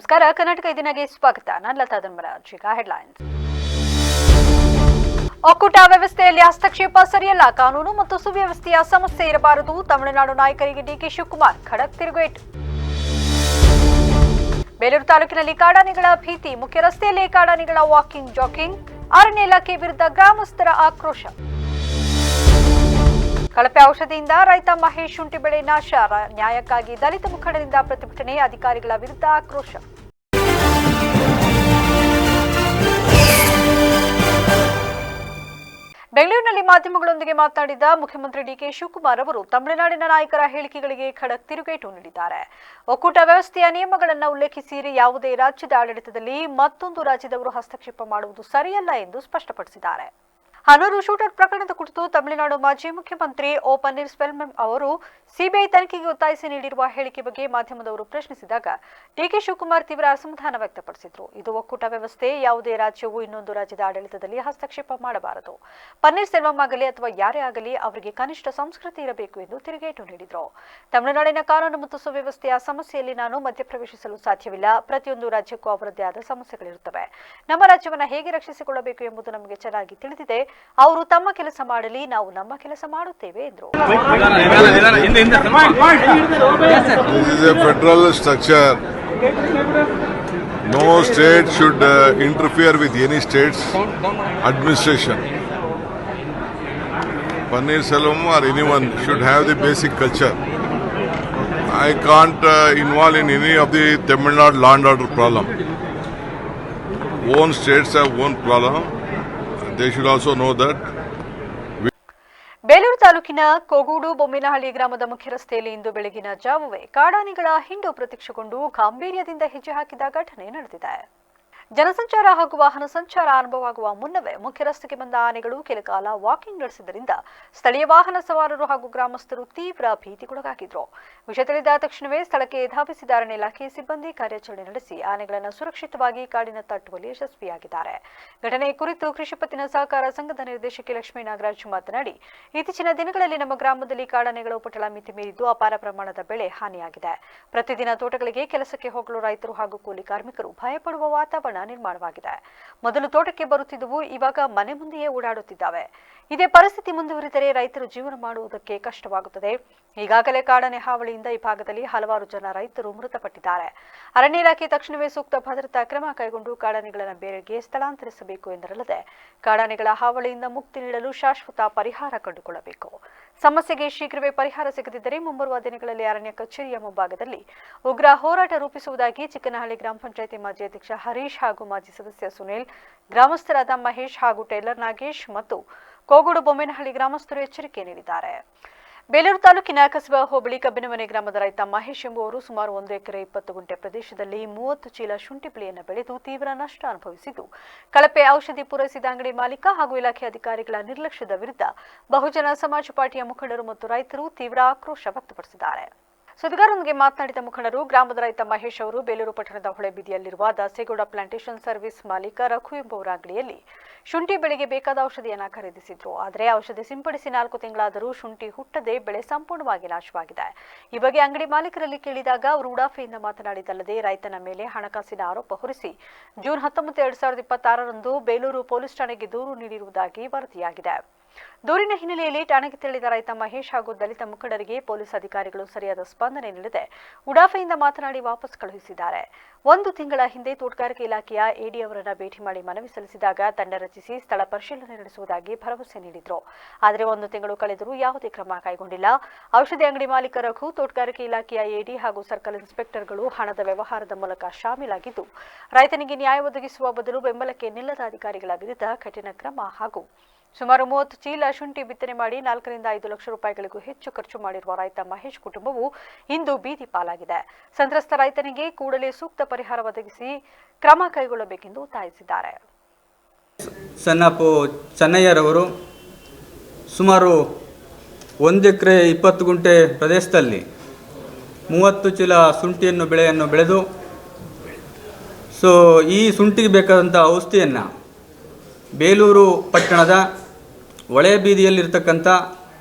ನಮಸ್ಕಾರ. ಕರ್ನಾಟಕ ದಿನಕ್ಕೆ ಸ್ವಾಗತ. ನಾನು ಲತಾ ಧರ್ಮರಾಜ್. ಈಗ ಹೆಡ್ಲೈನ್ಸ್. ಒಕ್ಕೂಟ ವ್ಯವಸ್ಥೆಯಲ್ಲಿ ಹಸ್ತಕ್ಷೇಪ ಸರಿಯಲ್ಲ, ಕಾನೂನು ಮತ್ತು ಸುವ್ಯವಸ್ಥೆಯ ಸಮಸ್ಯೆ ಇರಬಾರದು. ತಮಿಳುನಾಡು ನಾಯಕರಿಗೆ ಡಿಕೆ ಶಿವಕುಮಾರ್ ಖಡಕ್ ತಿರುಗೇಟು. ಬೇಲೂರು ತಾಲೂಕಿನಲ್ಲಿ ಕಾಡಾನೆಗಳ ಭೀತಿ, ಮುಖ್ಯ ರಸ್ತೆಯಲ್ಲಿ ಕಾಡಾನೆಗಳ ವಾಕಿಂಗ್ ಜಾಕಿಂಗ್. ಅರಣ್ಯ ಇಲಾಖೆ ವಿರುದ್ಧ ಗ್ರಾಮಸ್ಥರ ಆಕ್ರೋಶ. ಕಳಪೆ ಔಷಧಿಯಿಂದ ರೈತ ಮಹೇಶ್ ಶುಂಠಿ ಬೆಳೆ ನಾಶ, ನ್ಯಾಯಕ್ಕಾಗಿ ದಲಿತ ಮುಖಂಡರಿಂದ ಪ್ರತಿಭಟನೆ, ಅಧಿಕಾರಿಗಳ ವಿರುದ್ಧ ಆಕ್ರೋಶ. ಬೆಂಗಳೂರಿನಲ್ಲಿ ಮಾಧ್ಯಮಗಳೊಂದಿಗೆ ಮಾತನಾಡಿದ ಮುಖ್ಯಮಂತ್ರಿ ಡಿಕೆ ಶಿವಕುಮಾರ್ ಅವರು ತಮಿಳುನಾಡಿನ ನಾಯಕರ ಹೇಳಿಕೆಗಳಿಗೆ ಖಡಕ್ ತಿರುಗೇಟು ನೀಡಿದ್ದಾರೆ. ಒಕ್ಕೂಟ ವ್ಯವಸ್ಥೆಯ ನಿಯಮಗಳನ್ನು ಉಲ್ಲೇಖಿಸಿ ಯಾವುದೇ ರಾಜ್ಯದ ಆಡಳಿತದಲ್ಲಿ ಮತ್ತೊಂದು ರಾಜ್ಯದವರು ಹಸ್ತಕ್ಷೇಪ ಮಾಡುವುದು ಸರಿಯಲ್ಲ ಎಂದು ಸ್ಪಷ್ಟಪಡಿಸಿದ್ದಾರೆ. ಹನೂರು ಶೂಟರ್ ಪ್ರಕರಣದ ಕುರಿತು ತಮಿಳುನಾಡು ಮಾಜಿ ಮುಖ್ಯಮಂತ್ರಿ ಓ ಪನ್ನೀರ್ಸೆಲ್ವಂ ಅವರು ಸಿಬಿಐ ತನಿಖೆಗೆ ಒತ್ತಾಯಿಸಿ ನೀಡಿರುವ ಹೇಳಿಕೆ ಬಗ್ಗೆ ಮಾಧ್ಯಮದವರು ಪ್ರಶ್ನಿಸಿದಾಗ ಡಿಕೆ ಶಿವಕುಮಾರ್ ತೀವ್ರ ಅಸಮಾಧಾನ ವ್ಯಕ್ತಪಡಿಸಿದರು. ಇದು ಒಕ್ಕೂಟ ವ್ಯವಸ್ಥೆ, ಯಾವುದೇ ರಾಜ್ಯವು ಇನ್ನೊಂದು ರಾಜ್ಯದ ಆಡಳಿತದಲ್ಲಿ ಹಸ್ತಕ್ಷೇಪ ಮಾಡಬಾರದು. ಪನ್ನೀರ್ಸೆಲ್ವಂ ಆಗಲಿ ಅಥವಾ ಯಾರೇ ಆಗಲಿ ಅವರಿಗೆ ಕನಿಷ್ಠ ಸಂಸ್ಕೃತಿ ಇರಬೇಕು ಎಂದು ತಿರುಗೇಟು ನೀಡಿದರು. ತಮಿಳುನಾಡಿನ ಕಾನೂನು ಮತ್ತು ಸುವ್ಯವಸ್ಥೆಯ ಸಮಸ್ಯೆಯಲ್ಲಿ ನಾನು ಮಧ್ಯಪ್ರವೇಶಿಸಲು ಸಾಧ್ಯವಿಲ್ಲ. ಪ್ರತಿಯೊಂದು ರಾಜ್ಯಕ್ಕೂ ಅವರದ್ದೇ ಆದ ಸಮಸ್ಯೆಗಳಿರುತ್ತವೆ. ನಮ್ಮ ರಾಜ್ಯವನ್ನು ಹೇಗೆ ರಕ್ಷಿಸಿಕೊಳ್ಳಬೇಕು ಎಂಬುದು ನಮಗೆ ಚೆನ್ನಾಗಿ ತಿಳಿದಿದೆ. ಅವರು ತಮ್ಮ ಕೆಲಸ ಮಾಡಲಿ, ನಾವು ನಮ್ಮ ಕೆಲಸ ಮಾಡುತ್ತೇವೆ ಎಂದರು. This is a federal structure. No state should interfere with any state's administration. Pannirselvam or anyone should have the basic culture. I can't involve in any of the Tamil Nadu law and order problem. Own states have own problem. They should also know that. Belur ತಾಲೂಕಿನ ಕೋಗೂಡು ಬೊಮ್ಮೇನಹಳ್ಳಿ ಗ್ರಾಮದ ಮುಖ್ಯ ರಸ್ತೆಯಲ್ಲಿ ಇಂದು ಬೆಳಗಿನ ಜಾವವೇ ಕಾಡಾನೆಗಳ ಹಿಂಡು ಪ್ರತ್ಯಕ್ಷಗೊಂಡು ಗಾಂಭೀರ್ಯದಿಂದ ಹೆಜ್ಜೆ ಹಾಕಿದ ಘಟನೆ ನಡೆದಿದೆ. ಜನಸಂಚಾರ ಹಾಗೂ ವಾಹನ ಸಂಚಾರ ಆರಂಭವಾಗುವ ಮುನ್ನವೇ ಮುಖ್ಯ ರಸ್ತೆಗೆ ಬಂದ ಆನೆಗಳು ಕೆಲಕಾಲ ವಾಕಿಂಗ್ ನಡೆಸಿದ್ದರಿಂದ ಸ್ಥಳೀಯ ವಾಹನ ಸವಾರರು ಹಾಗೂ ಗ್ರಾಮಸ್ಥರು ತೀವ್ರ ಭೀತಿಗೊಳಗಾಗಿದ್ರು. ವಿಷಯ ತಿಳಿದ ತಕ್ಷಣವೇ ಸ್ಥಳಕ್ಕೆ ಧಾವಿಸಿದ ಅರಣ್ಯ ಇಲಾಖೆ ಸಿಬ್ಬಂದಿ ಕಾರ್ಯಾಚರಣೆ ನಡೆಸಿ ಆನೆಗಳನ್ನು ಸುರಕ್ಷಿತವಾಗಿ ಕಾಡಿನತ್ತ ಅಟ್ಟುವಲ್ಲಿ ಯಶಸ್ವಿಯಾಗಿದ್ದಾರೆ. ಘಟನೆ ಕುರಿತು ಕೃಷಿ ಪತ್ತಿನ ಸಹಕಾರ ಸಂಘದ ನಿರ್ದೇಶಕಿ ಲಕ್ಷ್ಮೀ ನಾಗರಾಜ್ ಮಾತನಾಡಿ, ಇತ್ತೀಚಿನ ದಿನಗಳಲ್ಲಿ ನಮ್ಮ ಗ್ರಾಮದಲ್ಲಿ ಕಾಡಾನೆಗಳ ಉಪಟಳ ಮಿತಿ ಮೀರಿದ್ದು ಅಪಾರ ಪ್ರಮಾಣದ ಬೆಳೆ ಹಾನಿಯಾಗಿದೆ. ಪ್ರತಿದಿನ ತೋಟಗಳಿಗೆ ಕೆಲಸಕ್ಕೆ ಹೋಗಲು ರೈತರು ಹಾಗೂ ಕೂಲಿ ಕಾರ್ಮಿಕರು ಭಯಪಡುವ ವಾತಾವರಣ ನಿರ್ಮಾಣವಾಗಿದೆ. ಮೊದಲು ತೋಟಕ್ಕೆ ಬರುತ್ತಿದ್ದವು, ಇವಾಗ ಮನೆ ಮುಂದೆಯೇ ಓಡಾಡುತ್ತಿದ್ದಾವೆ. ಇದೇ ಪರಿಸ್ಥಿತಿ ಮುಂದುವರಿದರೆ ರೈತರು ಜೀವನ ಮಾಡುವುದಕ್ಕೆ ಕಷ್ಟವಾಗುತ್ತದೆ. ಈಗಾಗಲೇ ಕಾಡಾನೆ ಹಾವಳಿಯಿಂದ ಈ ಭಾಗದಲ್ಲಿ ಹಲವಾರು ಜನ ರೈತರು ಮೃತಪಟ್ಟಿದ್ದಾರೆ. ಅರಣ್ಯ ಇಲಾಖೆ ತಕ್ಷಣವೇ ಸೂಕ್ತ ಭದ್ರತಾ ಕ್ರಮ ಕೈಗೊಂಡು ಕಾಡಾನೆಗಳನ್ನು ಬೇರೆಗೆ ಸ್ಥಳಾಂತರಿಸಬೇಕು ಎಂದರಲ್ಲದೆ ಕಾಡಾನೆಗಳ ಹಾವಳಿಯಿಂದ ಮುಕ್ತಿ ನೀಡಲು ಶಾಶ್ವತ ಪರಿಹಾರ ಕಂಡುಕೊಳ್ಳಬೇಕು. ಸಮಸ್ಯೆಗೆ ಶೀಘ್ರವೇ ಪರಿಹಾರ ಸಿಗದಿದ್ದರೆ ಮುಂಬರುವ ದಿನಗಳಲ್ಲಿ ಅರಣ್ಯ ಕಚೇರಿಯ ಮುಂಭಾಗದಲ್ಲಿ ಉಗ್ರ ಹೋರಾಟ ರೂಪಿಸುವುದಾಗಿ ಚಿಕ್ಕನಹಳ್ಳಿ ಗ್ರಾಮ ಪಂಚಾಯಿತಿ ಮಾಜಿ ಅಧ್ಯಕ್ಷ ಹರೀಶ್ ಹಾಗೂ ಮಾಜಿ ಸದಸ್ಯ ಸುನೀಲ್, ಗ್ರಾಮಸ್ಥರಾದ ಮಹೇಶ್ ಹಾಗೂ ಟೇಲರ್ ನಾಗೇಶ್ ಮತ್ತು ಕೋಗೂಡು ಬೊಮ್ಮೇನಹಳ್ಳಿ ಗ್ರಾಮಸ್ಥರು ಎಚ್ಚರಿಕೆ ನೀಡಿದ್ದಾರೆ. ಬೇಲೂರು ತಾಲೂಕಿನ ಕಸಬಾ ಹೋಬಳಿ ಕಬ್ಬಿನಮನೆ ಗ್ರಾಮದ ರೈತ ಮಹೇಶ್ ಎಂಬುವರು ಸುಮಾರು 1 ಎಕರೆ 20 ಗುಂಟೆ ಪ್ರದೇಶದಲ್ಲಿ 30 ಚೀಲ ಶುಂಠಿ ಬೆಳೆಯನ್ನು ಬೆಳೆದು ತೀವ್ರ ನಷ್ಟ ಅನುಭವಿಸಿದ್ದು, ಕಳಪೆ ಔಷಧಿ ಪೂರೈಸಿದ ಅಂಗಡಿ ಮಾಲೀಕ ಹಾಗೂ ಇಲಾಖೆ ಅಧಿಕಾರಿಗಳ ನಿರ್ಲಕ್ಷ್ಯದ ವಿರುದ್ಧ ಬಹುಜನ ಸಮಾಜ ಪಾರ್ಟಿಯ ಮುಖಂಡರು ಮತ್ತು ರೈತರು ತೀವ್ರ ಆಕ್ರೋಶ ವ್ಯಕ್ತಪಡಿಸಿದ್ದಾರೆ. ಸುದ್ದಿಗಾರರೊಂದಿಗೆ ಮಾತನಾಡಿದ ಮುಖಂಡರು, ಗ್ರಾಮದ ರೈತ ಮಹೇಶ್ ಅವರು ಬೇಲೂರು ಪಟ್ಟಣದ ಹೊಳೆಬೀದಿಯಲ್ಲಿರುವ ದಾಸೇಗೌಡ ಪ್ಲಾಂಟೇಶನ್ ಸರ್ವಿಸ್ ಮಾಲೀಕ ರಘು ಎಂಬುವರ ಅಂಗಡಿಯಲ್ಲಿ ಶುಂಠಿ ಬೆಳೆಗೆ ಬೇಕಾದ ಔಷಧಿಯನ್ನು ಖರೀದಿಸಿದ್ರು. ಆದರೆ ಔಷಧಿ ಸಿಂಪಡಿಸಿ 4 ತಿಂಗಳಾದರೂ ಶುಂಠಿ ಹುಟ್ಟದೆ ಬೆಳೆ ಸಂಪೂರ್ಣವಾಗಿ ನಾಶವಾಗಿದೆ. ಈ ಬಗ್ಗೆ ಅಂಗಡಿ ಮಾಲೀಕರಲ್ಲಿ ಕೇಳಿದಾಗ ಅವರು ಉಡಾಫೆಯಿಂದ ಮಾತನಾಡಿದಲ್ಲದೆ ರೈತನ ಮೇಲೆ ಹಣಕಾಸಿನ ಆರೋಪ ಹೊರಿಸಿ ಜೂನ್ 19, 2026ರಂದು ಬೇಲೂರು ಪೊಲೀಸ್ ಠಾಣೆಗೆ ದೂರು ನೀಡಿರುವುದಾಗಿ ವರದಿಯಾಗಿದೆ. ದೂರಿನ ಹಿನ್ನೆಲೆಯಲ್ಲಿ ಠಾಣೆಗೆ ತೆರಳಿದ ರೈತ ಮಹೇಶ್ ಹಾಗೂ ದಲಿತ ಮುಖಂಡರಿಗೆ ಪೊಲೀಸ್ ಅಧಿಕಾರಿಗಳು ಸರಿಯಾದ ಸ್ಪಂದನೆ ನೀಡದೆ ಉಡಾಫೆಯಿಂದ ಮಾತನಾಡಿ ವಾಪಸ್ ಕಳುಹಿಸಿದ್ದಾರೆ. 1 ತಿಂಗಳ ಹಿಂದೆ ತೋಟಗಾರಿಕೆ ಇಲಾಖೆಯ ಎಡಿ ಅವರನ್ನ ಭೇಟಿ ಮಾಡಿ ಮನವಿ ಸಲ್ಲಿಸಿದಾಗ ತಂಡ ರಚಿಸಿ ಸ್ಥಳ ಪರಿಶೀಲನೆ ನಡೆಸುವುದಾಗಿ ಭರವಸೆ ನೀಡಿದ್ರು. ಆದರೆ 1 ತಿಂಗಳು ಕಳೆದರೂ ಯಾವುದೇ ಕ್ರಮ ಕೈಗೊಂಡಿಲ್ಲ. ಔಷಧಿ ಅಂಗಡಿ ಮಾಲೀಕ ರಘು, ತೋಟಗಾರಿಕೆ ಇಲಾಖೆಯ ಎಡಿ ಹಾಗೂ ಸರ್ಕಲ್ ಇನ್ಸ್ಪೆಕ್ಟರ್ಗಳು ಹಣದ ವ್ಯವಹಾರದ ಮೂಲಕ ಶಾಮೀಲಾಗಿದ್ದು, ರೈತನಿಗೆ ನ್ಯಾಯ ಒದಗಿಸುವ ಬದಲು ಬೆಂಬಲಕ್ಕೆ ನಿಲ್ಲದ ಅಧಿಕಾರಿಗಳ ವಿರುದ್ಧ ಕಠಿಣ ಕ್ರಮ ಹಾಗೂ ಸುಮಾರು 30 ಚೀಲ ಶುಂಠಿ ಬಿತ್ತನೆ ಮಾಡಿ 4 ರಿಂದ 5 ಲಕ್ಷ ರೂಪಾಯಿಗಳಿಗೂ ಹೆಚ್ಚು ಖರ್ಚು ಮಾಡಿರುವ ರೈತ ಮಹೇಶ್ ಕುಟುಂಬವು ಇಂದು ಬೀದಿ ಪಾಲಾಗಿದೆ. ಸಂತ್ರಸ್ತ ರೈತನಿಗೆ ಕೂಡಲೇ ಸೂಕ್ತ ಪರಿಹಾರ ಒದಗಿಸಿ ಕ್ರಮ ಕೈಗೊಳ್ಳಬೇಕೆಂದು ಒತ್ತಾಯಿಸಿದ್ದಾರೆ. ಸನ್ನಪ್ಪು ಚೆನ್ನಯ್ಯರವರು ಸುಮಾರು 1 ಎಕರೆ 20 ಗುಂಟೆ ಪ್ರದೇಶದಲ್ಲಿ 30 ಚೀಲ ಶುಂಠಿಯನ್ನು ಬೆಳೆಯನ್ನು ಬೆಳೆದು ಈ ಶುಂಠಿಗೆ ಬೇಕಾದಂಥ ಔಷಧಿಯನ್ನು ಬೇಲೂರು ಪಟ್ಟಣದ ಒಳೆ ಬೀದಿಯಲ್ಲಿರ್ತಕ್ಕಂಥ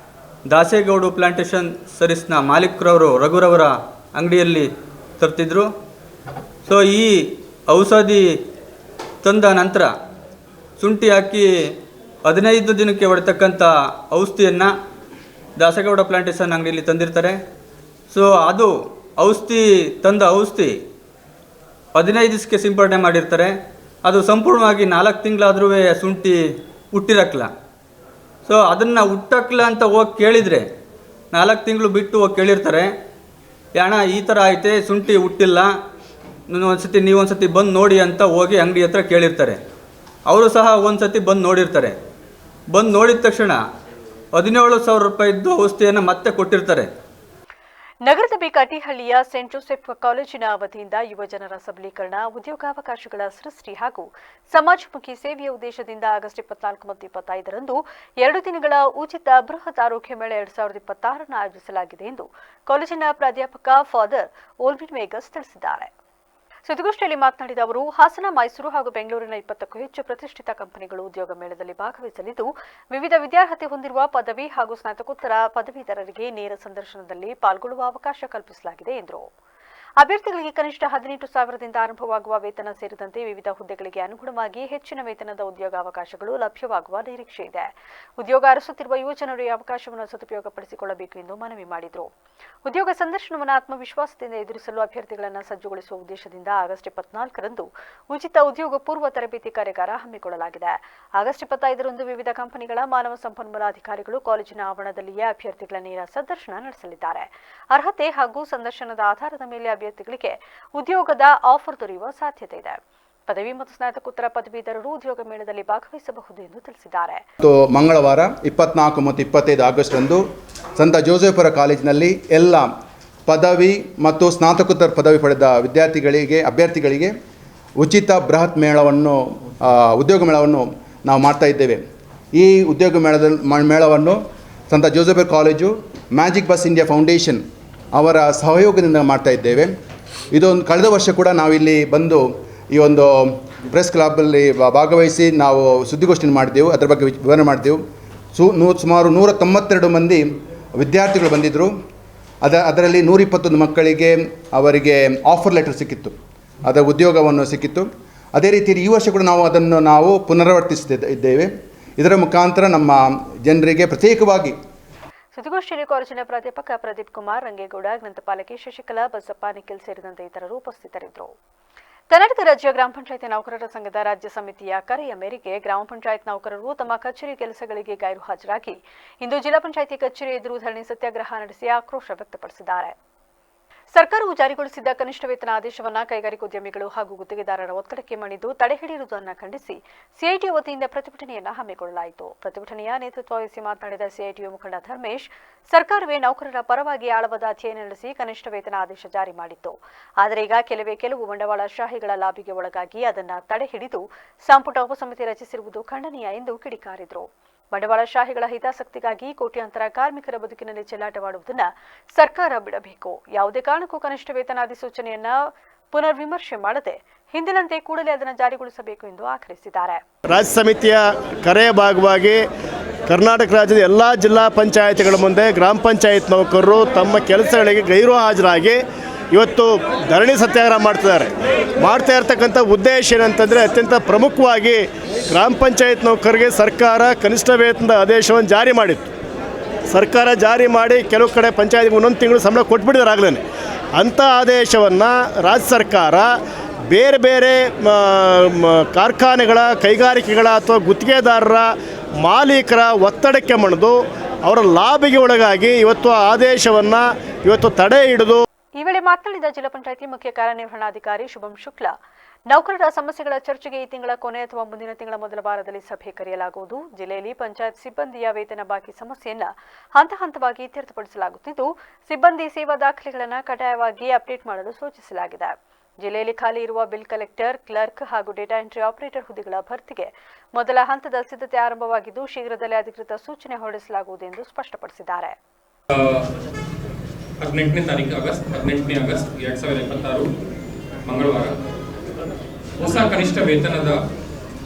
ದಾಸೇಗೌಡ ಪ್ಲಾಂಟೇಶನ್ ಸರ್ವಿಸ್ನ ಮಾಲೀಕರವರು ರಘುರವರ ಅಂಗಡಿಯಲ್ಲಿ ತರ್ತಿದ್ರು. ಸೊ ಈ ಔಷಧಿ ತಂದ ನಂತರ ಶುಂಠಿ ಹಾಕಿ 15 ದಿನಕ್ಕೆ ಹೊಡೆತಕ್ಕಂಥ ಔಷಧಿಯನ್ನು ದಾಸೇಗೌಡ ಪ್ಲಾಂಟೇಶನ್ ಅಂಗಡಿಯಲ್ಲಿ ತಂದಿರ್ತಾರೆ. ಸೊ ಅದು ತಂದ ಔಷಧಿ 15 ದಿವಸಕ್ಕೆ ಸಿಂಪಡಣೆ ಮಾಡಿರ್ತಾರೆ. ಅದು ಸಂಪೂರ್ಣವಾಗಿ 4 ತಿಂಗಳಾದರೂ ಶುಂಠಿ ಹುಟ್ಟಿರಕ್ಕಲ್ಲ. ಸೊ ಅದನ್ನು ಹುಟ್ಟಕ್ಕಲ್ಲ ಅಂತ ಹೋಗಿ ಕೇಳಿದರೆ 4 ತಿಂಗಳು ಬಿಟ್ಟು ಹೋಗಿ ಕೇಳಿರ್ತಾರೆ, ಅಣ್ಣ ಈ ಥರ ಐತೆ, ಶುಂಠಿ ಹುಟ್ಟಿಲ್ಲ, ನೀವೊಂದು ಸತಿ ಬಂದು ನೋಡಿ ಅಂತ ಹೋಗಿ ಅಂಗಡಿ ಹತ್ರ ಕೇಳಿರ್ತಾರೆ. ಅವರು ಸಹ ಒಂದು ಸತಿ ಬಂದು ನೋಡಿರ್ತಾರೆ. ಬಂದು ನೋಡಿದ ತಕ್ಷಣ 17,000 ರೂಪಾಯಿದ್ದು ಔಷಧಿಯನ್ನು ಮತ್ತೆ ಕೊಟ್ಟಿರ್ತಾರೆ. ನಗರದ ಬಿಕಟಿಹಳ್ಳಿಯ ಸೇಂಟ್ ಜೋಸೆಫ್ ಕಾಲೇಜಿನ ವತಿಯಿಂದ ಯುವಜನರ ಸಬಲೀಕರಣ, ಉದ್ಯೋಗಾವಕಾಶಗಳ ಸೃಷ್ಟಿ ಹಾಗೂ ಸಮಾಜಮುಖಿ ಸೇವೆಯ ಉದ್ದೇಶದಿಂದ ಆಗಸ್ಟ್ 24 ಮತ್ತು 25ರಂದು 2 ದಿನಗಳ ಉಚಿತ ಬೃಹತ್ ಆರೋಗ್ಯ ಮೇಳ 2026 ಆಯೋಜಿಸಲಾಗಿದೆ ಎಂದು ಕಾಲೇಜಿನ ಪ್ರಾಧ್ಯಾಪಕ ಫಾದರ್ ಓಲ್ವಿನ್ ವೇಗಸ್ ತಿಳಿಸಿದ್ದಾರೆ. ಸುದ್ದಿಗೋಷ್ಠಿಯಲ್ಲಿ ಮಾತನಾಡಿದ ಅವರು, ಹಾಸನ, ಮೈಸೂರು ಹಾಗೂ ಬೆಂಗಳೂರಿನ 20ಕ್ಕೂ ಹೆಚ್ಚು ಪ್ರತಿಷ್ಠಿತ ಕಂಪನಿಗಳು ಉದ್ಯೋಗ ಮೇಳದಲ್ಲಿ ಭಾಗವಹಿಸಲಿದ್ದು, ವಿವಿಧ ವಿದ್ಯಾರ್ಹತೆ ಹೊಂದಿರುವ ಪದವಿ ಹಾಗೂ ಸ್ನಾತಕೋತ್ತರ ಪದವೀಧರರಿಗೆ ನೇರ ಸಂದರ್ಶನದಲ್ಲಿ ಪಾಲ್ಗೊಳ್ಳುವ ಅವಕಾಶ ಕಲ್ಪಿಸಲಾಗಿದೆ ಎಂದರು. ಅಭ್ಯರ್ಥಿಗಳಿಗೆ ಕನಿಷ್ಠ 18,000ದಿಂದ ಆರಂಭವಾಗುವ ವೇತನ ಸೇರಿದಂತೆ ವಿವಿಧ ಹುದ್ದೆಗಳಿಗೆ ಅನುಗುಣವಾಗಿ ಹೆಚ್ಚಿನ ವೇತನದ ಉದ್ಯೋಗಾವಕಾಶಗಳು ಲಭ್ಯವಾಗುವ ನಿರೀಕ್ಷೆ ಇದೆ. ಉದ್ಯೋಗ ಅರಸುತ್ತಿರುವ ಯುವಜನರು ಈ ಅವಕಾಶವನ್ನು ಸದುಪಯೋಗಪಡಿಸಿಕೊಳ್ಳಬೇಕು ಎಂದು ಮನವಿ ಮಾಡಿದರು. ಉದ್ಯೋಗ ಸಂದರ್ಶನವನ್ನು ಆತ್ಮವಿಶ್ವಾಸದಿಂದ ಎದುರಿಸಲು ಅಭ್ಯರ್ಥಿಗಳನ್ನು ಸಜ್ಜುಗೊಳಿಸುವ ಉದ್ದೇಶದಿಂದ ಆಗಸ್ಟ್ 24ರಂದು ಉಚಿತ ಉದ್ಯೋಗ ಪೂರ್ವ ತರಬೇತಿ ಕಾರ್ಯಾಗಾರ ಹಮ್ಮಿಕೊಳ್ಳಲಾಗಿದೆ. ಆಗಸ್ಟ್ 25ರಂದು ವಿವಿಧ ಕಂಪನಿಗಳ ಮಾನವ ಸಂಪನ್ಮೂಲ ಅಧಿಕಾರಿಗಳು ಕಾಲೇಜಿನ ಆವರಣದಲ್ಲಿಯೇ ಅಭ್ಯರ್ಥಿಗಳ ನೇರ ಸಂದರ್ಶನ ನಡೆಸಲಿದ್ದಾರೆ. ಅರ್ಹತೆ ಹಾಗೂ ಸಂದರ್ಶನದ ಆಧಾರದ ಮೇಲೆ ಅಭ್ಯರ್ಥಿಗಳಿಗೆ ಉದ್ಯೋಗದ ಆಫರ್ ದೊರೆಯುವ ಸಾಧ್ಯತೆ ಇದೆ. ಪದವಿ ಮತ್ತು ಸ್ನಾತಕೋತ್ತರ ಪದವೀಧರರು ಉದ್ಯೋಗ ಮೇಳದಲ್ಲಿ ಭಾಗವಹಿಸಬಹುದು ಎಂದು ತಿಳಿಸಿದ್ದಾರೆ. ಮಂಗಳವಾರ 24 ಮತ್ತು 25 ಆಗಸ್ಟ್ ರಂದು ಸಂತ ಜೋಸೆಫರ ಕಾಲೇಜಿನಲ್ಲಿ ಎಲ್ಲ ಪದವಿ ಮತ್ತು ಸ್ನಾತಕೋತ್ತರ ಪದವಿ ಪಡೆದ ಅಭ್ಯರ್ಥಿಗಳಿಗೆ ಉಚಿತ ಬೃಹತ್ ಉದ್ಯೋಗ ಮೇಳವನ್ನು ನಾವು ಮಾಡ್ತಾ ಇದ್ದೇವೆ. ಈ ಉದ್ಯೋಗ ಮೇಳವನ್ನು ಸಂತ ಜೋಸೆಫರ್ college, Magic Bus India Foundation ಅವರ ಸಹಯೋಗದಿಂದ ಮಾಡ್ತಾ ಇದ್ದೇವೆ. ಇದೊಂದು ಕಳೆದ ವರ್ಷ ಕೂಡ ನಾವಿಲ್ಲಿ ಬಂದು ಈ ಒಂದು ಪ್ರೆಸ್ ಕ್ಲಬ್ಬಲ್ಲಿ ಭಾಗವಹಿಸಿ ನಾವು ಸುದ್ದಿಗೋಷ್ಠಿ ಮಾಡಿದೆವು, ಅದರ ಬಗ್ಗೆ ವಿವರಣೆ ಮಾಡಿದೆವು. ಸುಮಾರು 192 ಮಂದಿ ವಿದ್ಯಾರ್ಥಿಗಳು ಬಂದಿದ್ದರು. ಅದರಲ್ಲಿ 121 ಮಕ್ಕಳಿಗೆ ಅವರಿಗೆ ಆಫರ್ ಲೆಟರ್ ಸಿಕ್ಕಿತ್ತು, ಅದರ ಉದ್ಯೋಗವನ್ನು ಸಿಕ್ಕಿತ್ತು. ಅದೇ ರೀತಿ ಈ ವರ್ಷ ಕೂಡ ನಾವು ಪುನರಾವರ್ತಿಸಿದ್ದೇವೆ. ಇದರ ಮುಖಾಂತರ ನಮ್ಮ ಜನರಿಗೆ ಪ್ರತ್ಯೇಕವಾಗಿ. ಸುದ್ದಿಗೋಷ್ಠಿಯಲ್ಲಿ ಕಾಲೇಜಿನ ಪ್ರಾಧ್ಯಾಪಕ ಪ್ರದೀಪ್ ಕುಮಾರ್, ರಂಗೇಗೌಡ, ಗ್ರಂಥಪಾಲಕಿ ಶಶಿಕಲಾ, ಬಸಪ್ಪ, ನಿಖಿಲ್ ಸೇರಿದಂತೆ ಇತರರು ಉಪಸ್ಥಿತರಿದ್ದರು. ಕರ್ನಾಟಕ ರಾಜ್ಯ ಗ್ರಾಮ ಪಂಚಾಯತ್ ನೌಕರರ ಸಂಘದ ರಾಜ್ಯ ಸಮಿತಿಯ ಕರೆಯ ಮೇರೆಗೆ ಗ್ರಾಮ ಪಂಚಾಯತ್ ನೌಕರರು ತಮ್ಮ ಕಚೇರಿ ಕೆಲಸಗಳಿಗೆ ಗೈರು ಹಾಜರಾಗಿ ಇಂದು ಜಿಲ್ಲಾ ಪಂಚಾಯಿತಿ ಕಚೇರಿ ಎದುರು ಧರಣಿ ಸತ್ಯಾಗ್ರಹ ನಡೆಸಿ ಆಕ್ರೋಶ ವ್ಯಕ್ತಪಡಿಸಿದ್ದಾರೆ. ಸರ್ಕಾರವು ಜಾರಿಗೊಳಿಸಿದ್ದ ಕನಿಷ್ಠ ವೇತನ ಆದೇಶವನ್ನು ಕೈಗಾರಿಕೋದ್ಯಮಿಗಳು ಹಾಗೂ ಗುತ್ತಿಗೆದಾರರ ಒತ್ತಡಕ್ಕೆ ಮಣಿದು ತಡೆಹಿಡಿಯುವುದನ್ನು ಖಂಡಿಸಿ ಸಿಐಟಿಯು ವತಿಯಿಂದ ಪ್ರತಿಭಟನೆಯನ್ನು ಹಮ್ಮಿಕೊಳ್ಳಲಾಯಿತು. ಪ್ರತಿಭಟನೆಯ ನೇತೃತ್ವ ವಹಿಸಿ ಮಾತನಾಡಿದ ಸಿಐಟಿಯು ಮುಖಂಡ ಧರ್ಮೇಶ್, ಸರ್ಕಾರವೇ ನೌಕರರ ಪರವಾಗಿ ಆಳವಾದ ಅಧ್ಯಯನ ನಡೆಸಿ ಕನಿಷ್ಠ ವೇತನ ಆದೇಶ ಜಾರಿ ಮಾಡಿತ್ತು. ಆದರೆ ಈಗ ಕೆಲವು ಬಂಡವಾಳಶಾಹಿಗಳ ಲಾಬಿಗೆ ಒಳಗಾಗಿ ಅದನ್ನು ತಡೆಹಿಡಿದು ಸಂಪುಟ ಉಪಸಮಿತಿ ರಚಿಸಿರುವುದು ಖಂಡನೀಯ ಎಂದು ಕಿಡಿಕಾರಿದರು. ಬಂಡವಾಳಶಾಹಿಗಳ ಹಿತಾಸಕ್ತಿಗಾಗಿ ಕೋಟ್ಯಾಂತರ ಕಾರ್ಮಿಕರ ಬದುಕಿನಲ್ಲಿ ಚೆಲ್ಲಾಟವಾಡುವುದನ್ನು ಸರ್ಕಾರ ಬಿಡಬೇಕು. ಯಾವುದೇ ಕಾರಣಕ್ಕೂ ಕನಿಷ್ಠ ವೇತನ ಅಧಿಸೂಚನೆಯನ್ನ ಪುನರ್ವಿಮರ್ಶೆ ಮಾಡದೆ ಹಿಂದಿನಂತೆ ಕೂಡಲೇ ಅದನ್ನು ಜಾರಿಗೊಳಿಸಬೇಕು ಎಂದು ಆಗ್ರಹಿಸಿದ್ದಾರೆ. ರಾಜ್ಯ ಸಮಿತಿಯ ಕರೆಯ ಭಾಗವಾಗಿ ಕರ್ನಾಟಕ ರಾಜ್ಯದ ಎಲ್ಲ ಜಿಲ್ಲಾ ಪಂಚಾಯತಿಗಳ ಮುಂದೆ ಗ್ರಾಮ ಪಂಚಾಯತ್ ನೌಕರರು ತಮ್ಮ ಕೆಲಸಗಳಿಗೆ ಗೈರು ಹಾಜರಾಗಿ ಇವತ್ತು ಧರಣಿ ಸತ್ಯಾಗ್ರಹ ಮಾಡ್ತಾ ಇರ್ತಕ್ಕಂಥ ಉದ್ದೇಶ ಏನಂತಂದರೆ, ಅತ್ಯಂತ ಪ್ರಮುಖವಾಗಿ ಗ್ರಾಮ ಪಂಚಾಯತ್ ನೌಕರರಿಗೆ ಸರ್ಕಾರ ಕನಿಷ್ಠ ವೇತನದ ಆದೇಶವನ್ನು ಜಾರಿ ಮಾಡಿತ್ತು. ಸರ್ಕಾರ ಜಾರಿ ಮಾಡಿ ಕೆಲವು ಕಡೆ ಪಂಚಾಯತ್ಗೆ 1 ತಿಂಗಳು ಸಂಬಳ ಕೊಟ್ಬಿಟ್ಟಿದ್ದಾರೆ ಆಗಲೇ. ಅಂಥ ಆದೇಶವನ್ನು ರಾಜ್ಯ ಸರ್ಕಾರ ಬೇರೆ ಕಾರ್ಖಾನೆಗಳ, ಕೈಗಾರಿಕೆಗಳ ಅಥವಾ ಗುತ್ತಿಗೆದಾರರ ಮಾಲೀಕರ ಒತ್ತಡಕ್ಕೆ ಮಣಿದು ಅವರ ಲಾಭಿಗೆ ಒಳಗಾಗಿ ಇವತ್ತು ಆದೇಶವನ್ನು ತಡೆ ಹಿಡಿದು. ಈ ವೇಳೆ ಮಾತನಾಡಿದ ಜಿಲ್ಲಾ ಪಂಚಾಯಿತಿ ಮುಖ್ಯ ಕಾರ್ಯನಿರ್ವಹಣಾಧಿಕಾರಿ ಶುಭಂ ಶುಕ್ಲಾ, ನೌಕರರ ಸಮಸ್ಯೆಗಳ ಚರ್ಚೆಗೆ ಈ ತಿಂಗಳ ಕೊನೆ ಅಥವಾ ಮುಂದಿನ ತಿಂಗಳ ಮೊದಲ ವಾರದಲ್ಲಿ ಸಭೆ ಕರೆಯಲಾಗುವುದು. ಜಿಲ್ಲೆಯಲ್ಲಿ ಪಂಚಾಯತ್ ಸಿಬ್ಬಂದಿಯ ವೇತನ ಬಾಕಿ ಸಮಸ್ಯೆಯನ್ನು ಹಂತವಾಗಿ ಇತ್ಯರ್ಥಪಡಿಸಲಾಗುತ್ತಿದ್ದು, ಸಿಬ್ಬಂದಿ ಸೇವಾ ದಾಖಲೆಗಳನ್ನು ಕಡ್ಡಾಯವಾಗಿ ಅಪ್ಡೇಟ್ ಮಾಡಲು ಸೂಚಿಸಲಾಗಿದೆ. ಜಿಲ್ಲೆಯಲ್ಲಿ ಖಾಲಿ ಇರುವ ಬಿಲ್ ಕಲೆಕ್ಟರ್, ಕ್ಲರ್ಕ್ ಹಾಗೂ ಡೇಟಾ ಎಂಟ್ರಿ ಆಪರೇಟರ್ ಹುದ್ದೆಗಳ ಭರ್ತಿಗೆ ಮೊದಲ ಹಂತದ ಸಿದ್ಧತೆ ಆರಂಭವಾಗಿದ್ದು, ಶೀಘ್ರದಲ್ಲೇ ಅಧಿಕೃತ ಸೂಚನೆ ಹೊರಡಿಸಲಾಗುವುದು ಎಂದು ಸ್ಪಷ್ಟಪಡಿಸಿದ್ದಾರೆ. 18 ಆಗಸ್ಟ್ 2026 ಮಂಗಳವಾರ ಹೊಸ ಕನಿಷ್ಠ ವೇತನದ